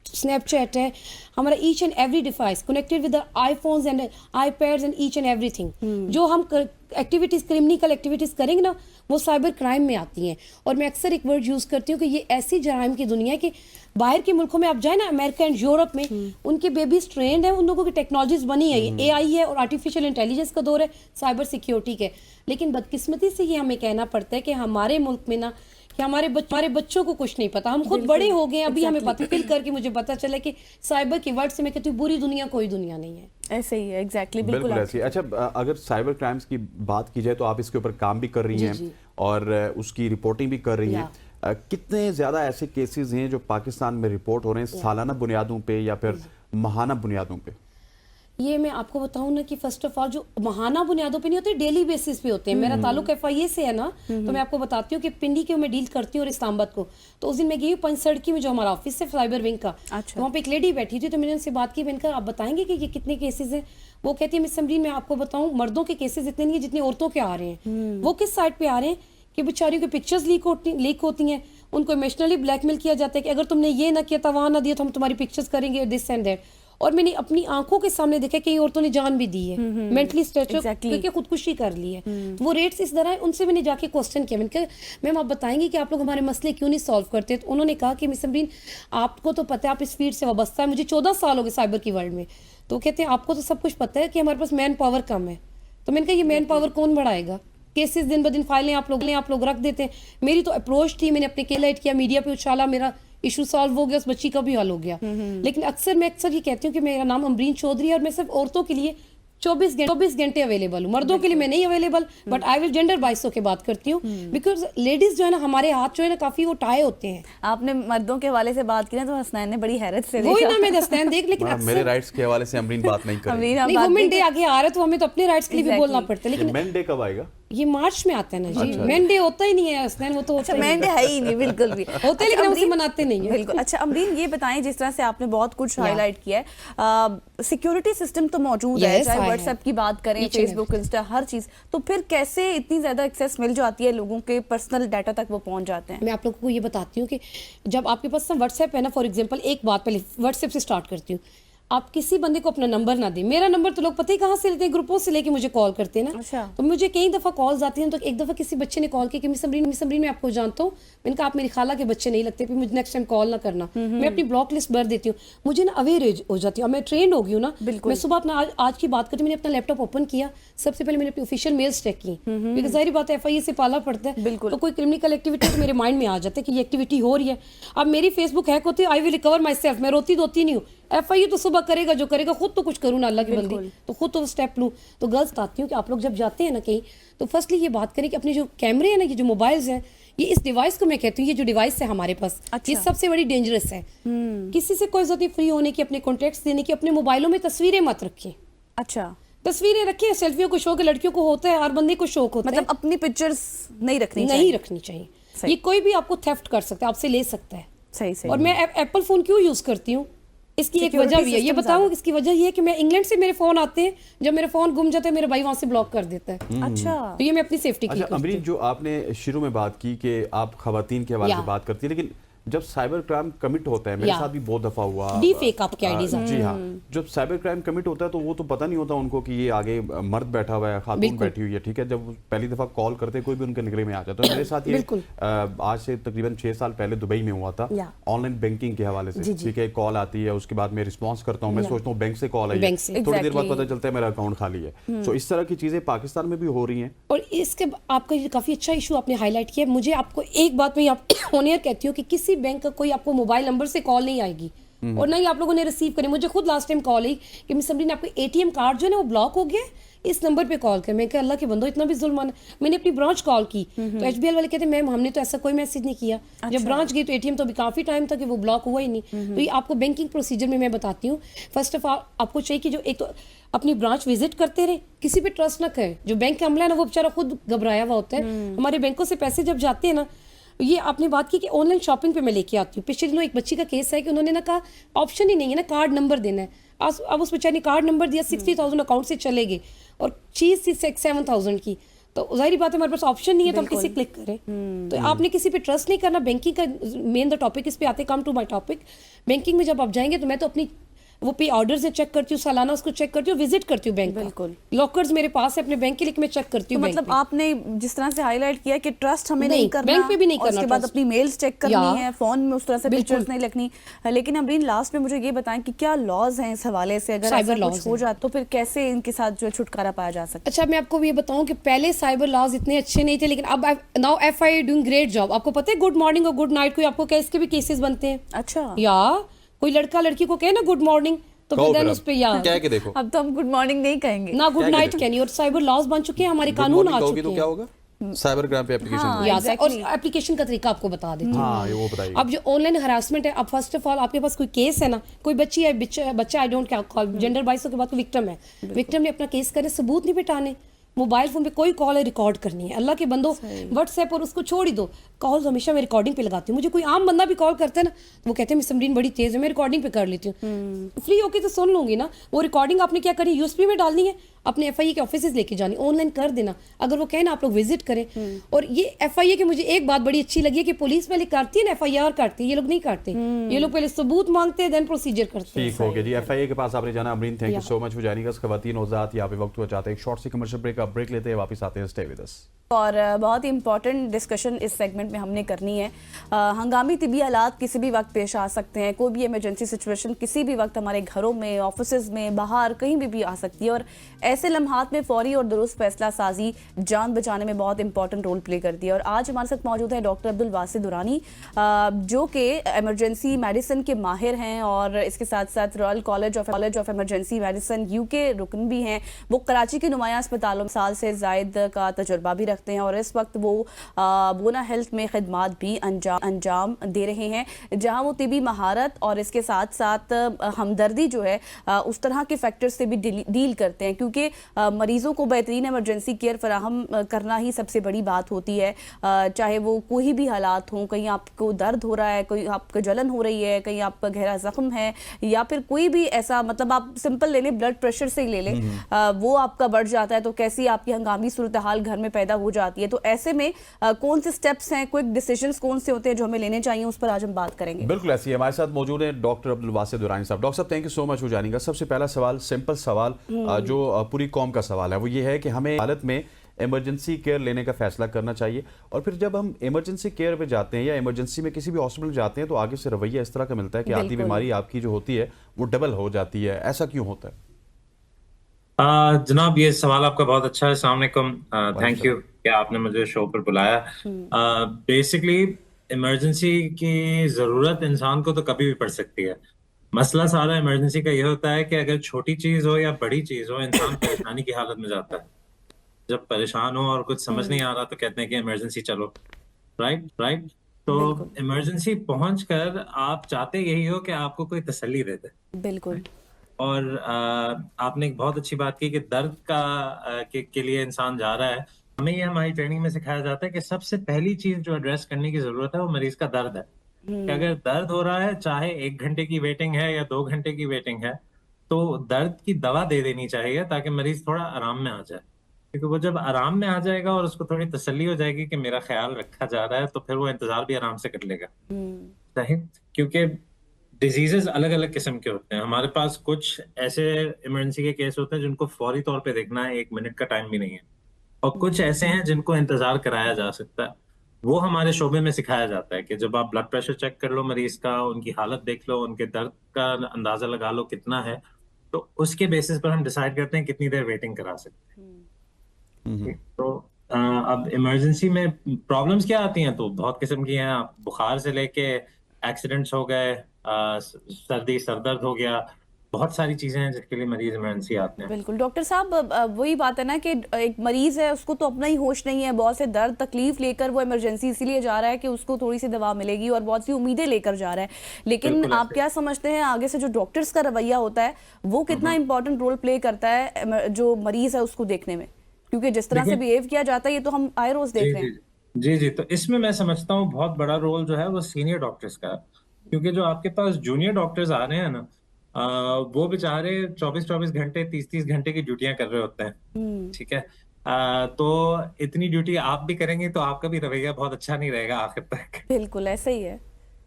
स्नैपचैट है, हमारा each and every device connected with iPhones and iPads and each and everything. जो हम एक्टिविटीज, क्रिमिनल एक्टिविटीज करेंगे ना, वो साइबर क्राइम में आती हैं। और मैं अक्सर एक वर्ड यूज़ करती हूँ कि ये ऐसी जराइम की दुनिया है कि बाहर के मुल्कों में आप जाए ना, अमेरिका एंड यूरोप में, उनके बेबीज ट्रेंड है, उन लोगों की टेक्नोलॉजीज बनी है, ये एआई है और आर्टिफिशियल इंटेलिजेंस का दौर है, साइबर सिक्योरिटी के। लेकिन बदकिस्मती से ये हमें कहना पड़ता है कि हमारे मुल्क में ना कि हमारे बच्चों को कुछ नहीं पता। हम खुद बड़े हो गए, अभी हमें पता फिल करके मुझे पता चला कि साइबर के वर्ड से मैं कहती हूँ बुरी दुनिया कोई दुनिया नहीं है। ऐसे ही है, एग्जैक्टली, बिल्कुल ऐसी। अच्छा, अगर साइबर क्राइम्स की बात की जाए तो आप इसके ऊपर काम भी कर रही हैं और उसकी रिपोर्टिंग भी कर रही हैं। कितने ज्यादा ऐसे केसेस हैं जो पाकिस्तान में रिपोर्ट हो रहे हैं सालाना बुनियादों पे या फिर माहाना बुनियादों पे? ये मैं आपको बताऊं ना कि फर्स्ट ऑफ ऑल जो महाना बुनियादों पे नहीं होते, डेली बेसिस पे होते हैं। मेरा ताल्लुक एफआईए से है ना, तो मैं आपको बताती हूँ कि पिंडी के मैं डील करती हूँ और इस्लामाबाद को। तो उस दिन मैं गई हूँ पंचसड़की में, जो हमारा ऑफिस है साइबर विंग का। अच्छा। वहाँ पे एक लेडी बैठी थी, तो मैंने उनसे बात की, मैंने कहा आप बताएंगे कि ये कितने केसेज हैं। वो कहती है मिस अमरीन, मैं आपको बताऊँ, मर्दों के केसेज इतने नहीं है जितने औरतों के आ रहे हैं। वो किस साइड पे आ रहे हैं कि बेचारियों की पिक्चर्स लीक होती हैं, उनको इमोशनली ब्लैकमेल किया जाता है कि अगर तुमने ये ना किया था, वहाँ ना दिया, तो हम तुम्हारी पिक्चर्स करेंगे, दिस एंड दैट। और मैंने अपनी आंखों के सामने देखा कि औरतों ने जान भी दी है, मेंटली स्ट्रेच करके खुदकुशी कर ली है। वो रेट्स इस तरह है। उनसे मैंने जाके क्वेश्चन किया, मैंने कहा मैम आप बताएंगे कि आप लोग हमारे मसले क्यों नहीं सॉल्व करते। तो उन्होंने कहा कि मिस अमरीन, आपको तो पता है, आप इस फील्ड से वाबस्ता है, मुझे 14 साल हो गए साइबर की वर्ल्ड में। तो कहते हैं आपको तो सब कुछ पता है कि हमारे पास मैन पावर कम है। तो मैंने कहा ये मैन पावर कौन बढ़ाएगा, केसेस दिन ब दिन फाइलें आप लोग रख देते हैं। मेरी तो अप्रोच थी, मैंने अपने केलाइट किया, मीडिया पे उछाला, मेरा इशू सॉल्व हो गया, उस बच्ची का भी हल हो गया। लेकिन मैं अक्सर ये कहती हूँ कि मेरा नाम अमरीन चौधरी है और मैं सिर्फ औरतों के लिए 24 घंटे अवेलेबल हूँ, मर्दों के लिए मैं नहीं available, but I will gender बाइसों की बात करती हूँ, बिकॉज लेडीज जो है ना, हमारे हाथ जो है ना काफी वो टाए होते हैं। आपने मर्दों के हवाले से बात की ना, तो हसनैन ने बड़ी हैरत से वही देखा। ना, मैं हसनैन देख, लेकिन मेरे अक्सर राइट्स के हवाले से अमरीन बात नहीं करेगी। अमरीन, आप नहीं, बात वुमेन नहीं डे आगे आ रहा है तो हमें तो अपने राइट्स के लिए भी बोलना पड़ता है, ये लेकिन मेन डे कब आएगा? ये मार्च में आता है ना जी। मेन डे होता ही नहीं है हसनैन, वो तो होता ही मैंडे है ही नहीं बिल्कुल भी। होते हैं, लेकिन हम उसे अमरीन, मनाते नहीं है। बिल्कुल। अच्छा अमरीन, ये बताएं, जिस तरह से आपने बहुत कुछ हाईलाइट किया है, सिक्योरिटी सिस्टम तो मौजूद है, Yes, चाहे I व्हाट्सएप की बात करें, Each and फेसबुक, इंस्टा, हर चीज, तो फिर कैसे इतनी ज्यादा एक्सेस मिल जाती है लोगों के पर्सनल डाटा तक, वो पहुंच जाते हैं? मैं आप लोगों को ये बताती हूँ कि जब आपके पास ना व्हाट्सएप है ना, फॉर एग्जांपल एक बात पहले व्हाट्सएप से स्टार्ट करती हूँ, आप किसी बंदे को अपना नंबर ना दें। मेरा नंबर तो लोग पता ही कहाँ से लेते हैं, ग्रुपों से लेके मुझे कॉल करते हैं ना। अच्छा। तो मुझे कई दफ़ा कॉल्स आती हैं। तो एक दफ़ा किसी बच्चे ने कॉल की कि मिस अमरीन मैं आपको जानता हूँ। मैंने कहा आप मेरी खाला के बच्चे नहीं लगते, फिर मुझे नेक्स्ट टाइम कॉल ना करना। मैं अपनी ब्लॉक लिस्ट भर देती हूँ, मुझे ना अवेयर हो जाती हूँ। मैं ट्रेंड हो गई हूँ ना, मैं सुबह अपना आज की बात करती हूँ, मैंने अपना लैपटॉप ओपन किया, सबसे पहले मैंने अपनी ऑफिशियल मेल्स चेक की, बिकॉज जाहिर बात है FIA से पाला पड़ता है, तो कोई क्रिमिनल एक्टिविटी तो मेरे माइंड में आ जाता है कि ये एक्टिविटी हो रही है। अब मेरी फेसबुक हैक होती है, I will recover my self, मैं रोती धोती नहीं हूँ। FIA तो सुबह करेगा जो करेगा, खुद तो कुछ करूँ ना, अल्लाह की बंदी, तो खुद तो स्टेप लूँ। तो गर्ल्स बताती हूँ कि आप लोग जब जाते हैं ना कहीं, तो फर्स्टली ये बात करें कि अपने जो कैमरे हैं ना, ये जो मोबाइल्स हैं, ये इस डिवाइस को मैं कहती हूँ, ये जो डिवाइस है हमारे पास, ये सबसे बड़ी डेंजरस है। किसी से कोई जरूरत नहीं फ्री होने की, अपने कॉन्टेक्ट्स देने की, अपने मोबाइलों में तस्वीरें मत रखें। अच्छा, तस्वीरें रखें, सेल्फियों को शौक है, लड़कियों को होता है, हर बंदे को शौक होता है, मतलब अपनी पिक्चर्स नहीं रखनी चाहिए। ये कोई भी आपको थेफ्ट कर सकता है, आपसे ले सकता है। सही। और मैं एप्पल फोन क्यों यूज करती हूँ, इसकी एक वजह भी है, ये बताऊँ इसकी वजह ये है कि मैं इंग्लैंड से मेरे फोन आते हैं, जब मेरा फोन गुम जाता है मेरे भाई वहां से ब्लॉक कर देता है। अच्छा, तो ये मैं अपनी सेफ्टी के लिए अच्छा करती अमरीन, जो आपने शुरू में बात की कि आप खवातीन के हवाले से बात करती है, लेकिन जब साइबर क्राइम कमिट होता है, मेरे साथ भी बहुत दफा हुआ, डीफेक आपके आईडीज। जी हाँ, जब साइबर क्राइम कमिट होता है तो वो तो पता नहीं होता उनको कि ये आगे मर्द बैठा हुआ है, खातून बैठी हुई है, ठीक है। जब पहली दफा कॉल करते कोई भी उनके निगरे में आ जाता है। तो मेरे साथ ये आज से तकरीबन 6 साल पहले दुबई में हुआ था, ऑनलाइन बैंकिंग के हवाले से, ठीक है। कॉल आती है, उसके बाद मैं रिस्पॉन्स करता हूँ, मैं सोचता हूँ बैंक से कॉल आई है, थोड़ी देर बाद पता चलता है मेरा अकाउंट खाली है। तो इस तरह की चीजें पाकिस्तान में भी हो रही हैं। और इसके आपका ये काफी अच्छा इशू आपने हाईलाइट किया। मुझे आपको एक बात मैं ऑनियर कहती हूँ कि किसी बैंक का कोई आपको मोबाइल नंबर से कॉल नहीं आएगी और ना ही आप लोगों ने रिसीव करी। मुझे खुद लास्ट टाइम कॉल आई कि मिस अमरीन आपका ATM कार्ड जो है ना वो ब्लॉक हो गया, इस नंबर पे कॉल कर। मैं कहा अल्लाह के बंदो, इतना भी जुल्म है। मैंने अपनी ब्रांच कॉल की तो HBL वाले कहते मैम हमने तो ऐसा कोई मैसेज नहीं किया। जब ब्रांच गई तो ATM तो अभी काफी टाइम तक वो ब्लॉक हुआ ही नहीं। तो ये आपको बैंकिंग प्रोसीजर में मैं बताती हूँ। फर्स्ट ऑफ ऑल आपको चाहिए कि जो एक तो अपनी ब्रांच विजिट करते रहे, किसी पे ट्रस्ट ना करें। जो बैंक का अमला है ना वो बेचारा खुद घबराया हुआ होता है। हमारे बैंकों से पैसे जब जाते हैं ना, ये आपने बात की कि ऑनलाइन शॉपिंग पे मैं लेके आती हूँ। पिछले दिनों एक बच्ची का केस है कि उन्होंने ना कहा ऑप्शन ही नहीं है ना, कार्ड नंबर देना है। अब उस बेचारी ने कार्ड नंबर दिया, 60,000 अकाउंट से चले गए और चीज थी 7,000 की। तो जाहिर बात है हमारे पास ऑप्शन नहीं है, तो हम किसी क्लिक करें। तो आपने किसी पे ट्रस्ट नहीं करना। बैंकिंग का मेन द टॉपिक इस पे आते, come to my topic. Banking में जब आप जाएंगे तो मैं तो अपनी वो पे ऑर्डर से चेक करती हूँ, सालाना उसको चेक करती हूँ, विजिट करती हूँ बैंक। बिल्कुल, लॉकर्स मेरे पास है अपने बैंक के लिए, मैं चेक करती हूँ। तो मतलब आपने जिस तरह से हाईलाइट किया कि ट्रस्ट हमें नहीं करना, बैंक पे भी नहीं करना, उसके बाद अपनी मेल्स चेक करनी है, फोन में उस तरह से पिक्चर्स नहीं लगनी। लेकिन अमरीन लास्ट में मुझे ये बताएं कि क्या लॉज हैं इस हवाले से, अगर ऐसा कुछ हो जाए तो फिर कैसे इनके साथ जो छुटकारा पाया जा सकता है? अच्छा, मैं आपको ये बताऊं कि पहले साइबर लॉज इतने अच्छे नहीं थे, लेकिन अब now FIA doing great job. आपको पता है गुड मॉर्निंग और गुड नाइट कोई आपको क्या इसके भी केसेस बनते हैं? अच्छा, या कोई लड़का लड़की को कहे ना गुड मॉर्निंग तो फिर उस पे क्या के देखो, अब तो हम गुड मॉर्निंग नहीं कहेंगे ना, गुड नाइट कहनी। और साइबर लॉज बन चुके हैं, हमारे कानून आ चुके तो हैं। क्या होगा साइबर क्राइम पे एप्लीकेशन और एप्लीकेशन का तरीका आपको बता देती हूँ। हाँ, वो बताइए। अब जो ऑनलाइन हरासमेंट है, अब फर्स्ट ऑफ ऑल आपके पास कोई केस है ना, कोई बच्ची है, बच्चा आई डोंट कॉल जेंडर बाइसों के बाद कोई विक्टिम है, विक्टिम ने अपना केस करे, सबूत नहीं बिठाने, मोबाइल फोन पे कोई कॉल है रिकॉर्ड करनी है। अल्लाह के बंदो व्हाट्सएप और उसको छोड़ ही दो, कॉल हमेशा मैं रिकॉर्डिंग पे लगाती हूँ। मुझे कोई आम बंदा भी कॉल करता है ना तो वो कहते हैं मिस अमरीन बड़ी तेज है, मैं रिकॉर्डिंग पे कर लेती हूँ। फ्री होके तो सुन लूंगी ना। वो रिकॉर्डिंग आपने क्या करनी, USB में डालनी है, अपने FIA के ऑफिस लेके जानी, ऑनलाइन कर देना। अगर वो कहे ना आप लोग विजिट करें। और ये FIA की मुझे एक बात बड़ी अच्छी लगी है कि पुलिस पहले करती है ना, FIR करती है, ये लोग नहीं करते। ये लोग पहले सबूत मांगते हैं, देन प्रोसीजर करते हैं। ठीक हो गया जी, FIA के पास आपने जाना। Amreen, thank you so much for joining us. खवातीन औजात यहाँ पे वक्त हुआ चाहते हैं एक शॉर्ट सी कमर्शियल ब्रेक, आप ब्रेक लेते हैं, वापस आते हैं, स्टे विद अस। और बहुत ही इंपॉर्टेंट डिस्कशन इस सेगमेंट में हमने करनी है। हंगामी तिबी हालात किसी भी वक्त पेश आ सकते हैं, कोई भी इमरजेंसी सिचुएशन किसी भी वक्त हमारे घरों में, ऑफिसेज में, बाहर कहीं भी आ सकती है। और ऐसे लम्हात में फौरी और दुरुस्त फैसला साजी जान बचाने में बहुत इंपॉर्टेंट रोल प्ले करती है। और आज हमारे साथ मौजूद है डॉक्टर अब्दुल वासिद दुरानी, जो कि इमरजेंसी मेडिसिन के माहिर हैं और इसके साथ साथ royal college of emergency medicine UK रुकन भी हैं। वो कराची के नुमाया अस्पतालों में साल से जायद का तजुर्बा भी रखते हैं और इस वक्त वो बोना हेल्थ में खिदमात भी अंजाम दे रहे हैं, जहाँ वो तिबी महारत और इसके साथ साथ हमदर्दी जो है उस तरह के फैक्टर्स से भी डील करते हैं, क्योंकि मरीजों को बेहतरीन इमरजेंसी केयर फराहम करना ही सबसे बड़ी बात होती है। चाहे वो कोई भी हालात हों, कहीं आपको दर्द हो रहा है, कोई आपको जलन हो रही है, कहीं आपका गहरा जख्म है, या फिर कोई भी ऐसा, मतलब आप सिंपल ले लें, ब्लड प्रेशर से ही ले लें, वो आपका बढ़ जाता है तो कैसी आपकी हंगामी सूरत हाल घर में पैदा हो जाती है। तो ऐसे में कौन से स्टेप्स हैं, क्विक डिसीजंस कौन से होते हैं जो हमें लेने चाहिए, उस पर आज हम बात करेंगे। बिल्कुल ऐसी हमारे साथ मौजूद है डॉक्टर अब्दुल वासिद दुरानी साहब। डॉक्टर साहब, thank you so much for joining अस। सबसे पहला सवाल, सिंपल सवाल, जो पूरी कौम का सवाल है, वो ये है कि हमें हालत में इमरजेंसी केयर लेने का फैसला करना चाहिए, और फिर जब हम इमरजेंसी केयर पे जाते हैं या इमरजेंसी में किसी भी हॉस्पिटल जाते हैं तो आगे से रवैया इस तरह का मिलता है कि आधी बीमारी आपकी जो होती है वो डबल हो जाती है। ऐसा क्यों होता है? जनाब, ये सवाल आपका बहुत अच्छा है। अस्सलाम वालेकुम, थैंक यू कि आपने मुझे शो पर बुलाया। बेसिकली इमरजेंसी की जरूरत इंसान को तो कभी भी पड़ सकती है। मसला सारा इमरजेंसी का ये होता है कि अगर छोटी चीज हो या बड़ी चीज हो, इंसान परेशानी की हालत में जाता है। जब परेशान हो और कुछ समझ नहीं आ रहा तो कहते हैं कि इमरजेंसी चलो, राइट। तो इमरजेंसी पहुंचकर आप चाहते यही हो कि आपको कोई तसल्ली दे दे। बिल्कुल। और आपने एक बहुत अच्छी बात की कि दर्द के लिए इंसान जा रहा है। हमें ये हमारी ट्रेनिंग में सिखाया जाता है कि सबसे पहली चीज जो एड्रेस करने की जरूरत है वो मरीज का दर्द है। कि अगर दर्द हो रहा है, चाहे 1 घंटे की वेटिंग है या 2 घंटे की वेटिंग है, तो दर्द की दवा दे देनी चाहिए ताकि मरीज थोड़ा आराम में आ जाए। क्योंकि वो जब आराम में आ जाएगा और उसको थोड़ी तसल्ली हो जाएगी कि मेरा ख्याल रखा जा रहा है, तो फिर वो इंतजार भी आराम से कर लेगा। सही, क्योंकि डिजीजेस अलग अलग किस्म के होते हैं। हमारे पास कुछ ऐसे इमरजेंसी के केस होते हैं जिनको फौरी तौर पे देखना है, 1 मिनट का टाइम भी नहीं है, और कुछ ऐसे हैं जिनको इंतजार कराया जा सकता है। वो हमारे शोबे में सिखाया जाता है कि जब आप ब्लड प्रेशर चेक कर लो मरीज का, उनकी हालत देख लो, उनके दर्द का अंदाजा लगा लो कितना है, तो उसके बेसिस पर हम डिसाइड करते हैं कितनी देर वेटिंग करा सकते हैं। तो अब इमरजेंसी में प्रॉब्लम्स क्या आती हैं, तो बहुत किस्म की हैं। बुखार से लेके एक्सीडेंट्स हो गए, सर्दी सरदर्द हो गया, बहुत सारी चीजें हैं जिसके लिए मरीज इमरजेंसी आते हैं। बिल्कुल डॉक्टर साहब, वही बात है ना कि एक मरीज है, उसको तो अपना ही होश नहीं है, बहुत से दर्द तकलीफ लेकर वो इमरजेंसी इसीलिए जा रहा है कि उसको थोड़ी सी दवा मिलेगी और बहुत सी उम्मीदें लेकर जा रहा है। लेकिन आप क्या समझते हैं आगे से जो डॉक्टर्स का रवैया होता है वो कितना इंपॉर्टेंट रोल प्ले करता है जो मरीज है उसको देखने में? क्योंकि जिस तरह से बिहेव किया जाता है ये तो हम आए रोज देख रहे हैं। जी, तो इसमें मैं समझता हूँ बहुत बड़ा रोल जो है वो सीनियर डॉक्टर्स का, क्योंकि जो आपके पास जूनियर डॉक्टर्स आ रहे हैं ना, वो बेचारे 24-24 घंटे 30-30 घंटे की ड्यूटियां कर रहे होते हैं। ठीक है, तो इतनी ड्यूटी आप भी करेंगे तो आपका भी रवैया बहुत अच्छा नहीं रहेगा आखिर तक। बिल्कुल ऐसा ही है।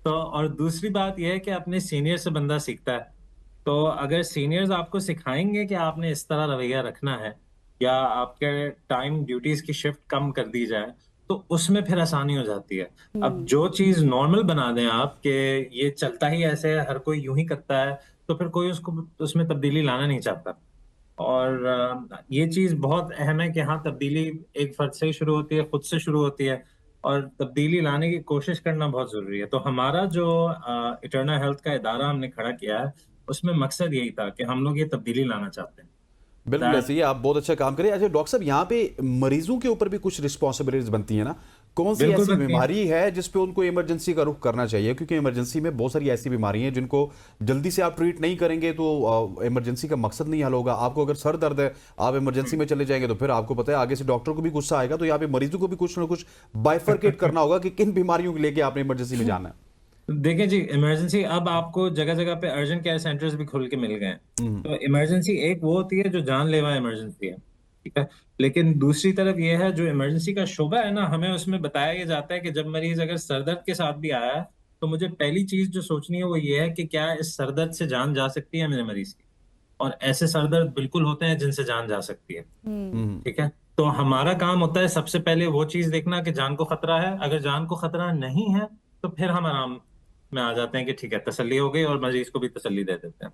तो और दूसरी बात यह है कि अपने सीनियर से बंदा सीखता है। तो अगर सीनियर्स आपको सिखाएंगे कि आपने इस तरह रवैया रखना है, या आपके टाइम ड्यूटीज की शिफ्ट कम कर दी जाए, तो उसमें फिर आसानी हो जाती है। अब जो चीज नॉर्मल बना दें आप कि ये चलता ही ऐसे है, हर कोई यूं ही करता है, तो फिर कोई उसमें तब्दीली लाना नहीं चाहता। और ये चीज बहुत अहम है कि हाँ, तब्दीली एक फर्द से ही शुरू होती है, खुद से शुरू होती है, और तब्दीली लाने की कोशिश करना बहुत जरूरी है। तो हमारा जो इटर्नल हेल्थ का इदारा हमने खड़ा किया है, उसमें मकसद यही था कि हम लोग ये तब्दीली लाना चाहते हैं। बिल्कुल ऐसे ही, आप बहुत अच्छा काम करें। अच्छा डॉक्टर साहब, यहाँ पे मरीजों के ऊपर भी कुछ रिस्पॉन्सिबिलिटीज बनती है ना? कौन सी ऐसी बीमारी है जिस पे उनको इमरजेंसी का रुख करना चाहिए? क्योंकि इमरजेंसी में बहुत सारी ऐसी बीमारी हैं जिनको जल्दी से आप ट्रीट नहीं करेंगे तो इमरजेंसी का मकसद नहीं हल होगा। आपको अगर सर दर्द है, आप इमरजेंसी में चले जाएंगे तो फिर आपको पता है आगे से डॉक्टर को भी गुस्सा आएगा। तो यहाँ पे मरीजों को भी कुछ ना कुछ बाइफरकेट करना होगा कि किन बीमारियों को लेकर आपने इमरजेंसी में जाना है। देखिए जी, इमरजेंसी अब आपको जगह जगह पे अर्जेंट केयर सेंटर्स भी खुल के मिल गए हैं। तो इमरजेंसी एक वो होती है जो जानलेवा इमरजेंसी है, ठीक है। लेकिन दूसरी तरफ ये है, जो इमरजेंसी का शोबा है ना, हमें उसमें बताया ये जाता है कि जब मरीज अगर सरदर्द के साथ भी आया है, तो मुझे पहली चीज जो सोचनी है वो ये है कि क्या इस सरदर्द से जान जा सकती है मेरे मरीज की। और ऐसे सरदर्द बिल्कुल होते हैं जिनसे जान जा सकती है, ठीक है। तो हमारा काम होता है सबसे पहले वो चीज देखना कि जान को खतरा है। अगर जान को खतरा नहीं है तो फिर हम आराम में आ जाते हैं कि ठीक है तसल्ली हो गई, और मरीज को भी तसल्ली दे देते हैं।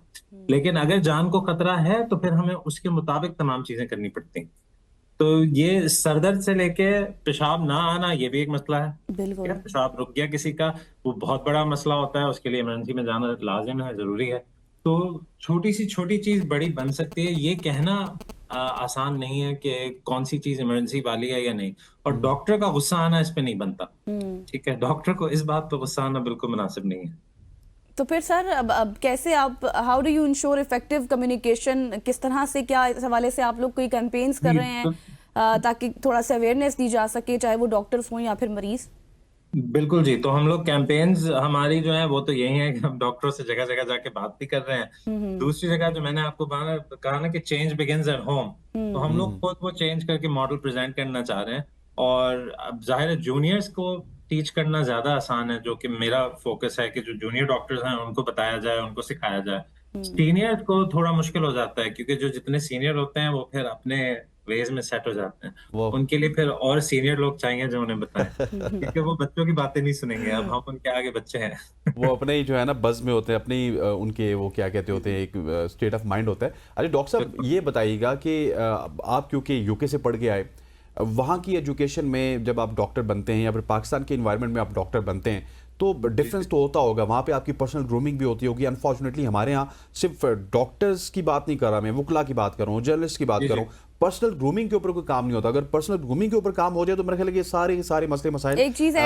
लेकिन अगर जान को खतरा है तो फिर हमें उसके मुताबिक तमाम चीजें करनी पड़ती हैं। तो ये सरदर्द से लेके पेशाब ना आना, ये भी एक मसला है। बिल्कुल। पेशाब रुक गया किसी का, वो बहुत बड़ा मसला होता है, उसके लिए इमरजेंसी में जाना लाजिम है, जरूरी है। तो छोटी सी छोटी चीज बड़ी बन सकती है, ये कहना आसान नहीं है कि कौन सी चीज इमरजेंसी वाली है या नहीं। और डॉक्टर का गुस्सा आना इस पे नहीं बनता, ठीक है, डॉक्टर को इस बात पे गुस्सा आना बिल्कुल मुनासिब नहीं है। तो फिर सर अब कैसे आप, how do you ensure effective communication, किस तरह से, क्या इस हवाले से आप लोग कोई कैंपेन्स कर रहे हैं ताकि थोड़ा सा अवेयरनेस दी जा सके, चाहे वो डॉक्टर्स हों या फिर मरीज? बिल्कुल जी, तो हम लोग कैंपेन्स हमारी जो है वो तो यही है कि हम डॉक्टरों से जगह जगह जाके बात भी कर रहे हैं। दूसरी जगह जो मैंने आपको कहा ना कि चेंज बिगिंस एट होम, तो हम लोग खुद वो चेंज करके मॉडल प्रेजेंट करना चाह रहे हैं। और अब जाहिर है जूनियर्स को टीच करना ज्यादा आसान है, जो कि मेरा फोकस है कि जो जूनियर डॉक्टर्स हैं उनको बताया जाए, उनको सिखाया जाए। सीनियर को थोड़ा मुश्किल हो जाता है, क्योंकि जो जितने सीनियर होते हैं वो फिर अपने वेज में सेट हो जाते हैं, उनके लिए फिर और सीनियर लोग चाहिए जो उन्हें बताएं, क्योंकि वो बच्चों की बातें नहीं सुनेंगे। अब हम उनके आगे बच्चे हैं। वो अपने ही जो है ना बज़ में होते हैं, अपनी उनके वो क्या कहते होते हैं, एक स्टेट ऑफ माइंड होता है। अरे डॉक्टर साहब ये बताइएगा कि आप क्योंकि यूके से पढ़ के आए, वहाँ की एजुकेशन में जब आप डॉक्टर बनते हैं या फिर पाकिस्तान के इन्वायरमेंट में आप डॉक्टर बनते हैं, तो डिफरेंस तो होता होगा। वहाँ पे आपकी पर्सनल ग्रूमिंग भी होती होगी। अनफॉर्चुनेटली हमारे यहाँ सिर्फ डॉक्टर्स की बात नहीं कर रहा मैं, वुकला की बात कर रहा हूँ, जर्नलिस्ट की बात कर रहा हूँ, पर्सनल ग्रूमिंग के ऊपर कोई काम नहीं होता। अगर पर्सनल ग्रूमिंग के ऊपर काम हो जाए तो मेरे ख्याल है कि सारे मसले मसाइल एक चीज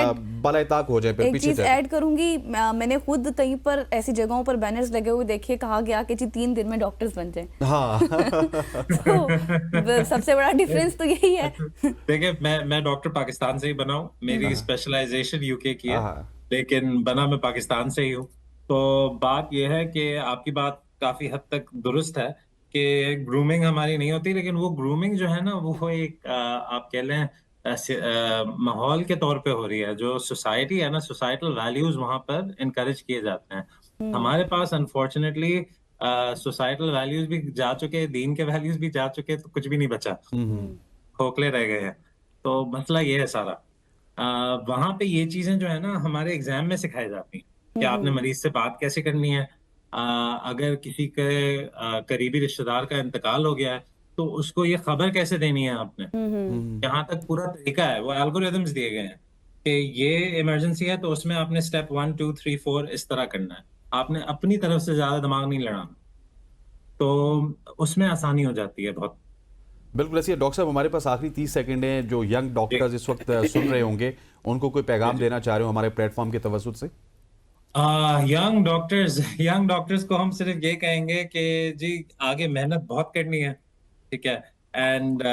बालाताक हो जाए, एक चीज ऐड करूंगी, मैंने खुद कहीं पर ऐसी जगहों पर बैनर्स लगे हुए देखे, कहा गया कि जी 3 दिन में डॉक्टर्स बन जाए। हाँ। तो सबसे बड़ा डिफरेंस तो यही है। देखिए मैं डॉक्टर पाकिस्तान से ही बना हूँ, मेरी स्पेशलाइजेशन यूके की है, लेकिन बना मैं पाकिस्तान से ही हूँ। तो बात यह है कि आपकी बात काफी हद तक दुरुस्त है कि ग्रूमिंग हमारी नहीं होती, लेकिन वो ग्रूमिंग जो है ना वो एक आप कह लें माहौल के तौर पे हो रही है। जो सोसाइटी है ना, सोसाइटल वैल्यूज वहां पर इनकरेज किए जाते हैं। हमारे पास अनफॉर्चुनेटली सोसाइटल वैल्यूज भी जा चुके, दीन के वैल्यूज भी जा चुके, तो कुछ भी नहीं बचा, खोखले रह गए हैं। तो मसला ये है सारा। वहां पे ये चीजें जो है ना हमारे एग्जाम में सिखाई जाती हैं कि आपने मरीज से बात कैसे करनी है। अगर किसी के करीबी रिश्तेदार का इंतकाल हो गया है तो उसको ये खबर कैसे देनी है आपने। यहाँ तक पूरा तरीका है, वो एल्गोरिथम्स दिए गए हैं कि ये इमरजेंसी है तो उसमें आपने स्टेप 1 2 3 4 इस तरह करना है। आपने अपनी तरफ से ज्यादा दिमाग नहीं लड़ाना, तो उसमें आसानी हो जाती है बहुत। बिल्कुल ऐसी है। डॉक्टर साहब हमारे पास आखिरी 30 सेकंड हैं। जो यंग डॉक्टर्स इस वक्त सुन रहे होंगे उनको कोई पैगाम देना चाह रहे हो हमारे प्लेटफॉर्म के तवज्जुद से? यंग डॉक्टर्स को हम सिर्फ ये कहेंगे कि जी आगे मेहनत बहुत करनी है, ठीक है। एंड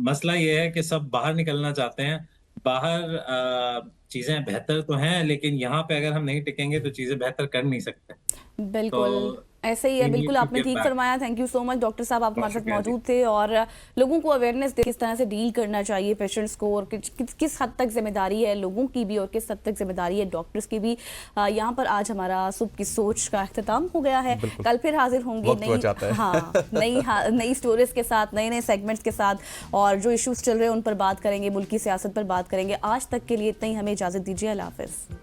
मसला ये है कि सब बाहर निकलना चाहते हैं। बाहर चीजें बेहतर तो हैं, लेकिन यहाँ पे अगर हम नहीं टिकेंगे तो चीजें बेहतर कर नहीं सकते। बिल्कुल तो ऐसे ही है, बिल्कुल आपने ठीक फरमाया। Thank you so much doctor साहब, आप हमारे साथ मौजूद थे और लोगों को अवेयरनेस दे किस तरह से डील करना चाहिए पेशेंट्स को, और किस हद तक जिम्मेदारी है लोगों की भी और किस हद तक जिम्मेदारी है डॉक्टर्स की भी। यहाँ पर आज हमारा सुबह की सोच का अख्तिताम हो गया है। कल फिर हाजिर होंगे नई स्टोरीज के साथ, नए सेगमेंट्स के साथ, और जो इश्यूज चल रहे हैं उन पर बात करेंगे, मुल्की सियासत पर बात करेंगे। आज तक के लिए इतना ही, हमें इजाजत दीजिए। अल्लाह हाफिज।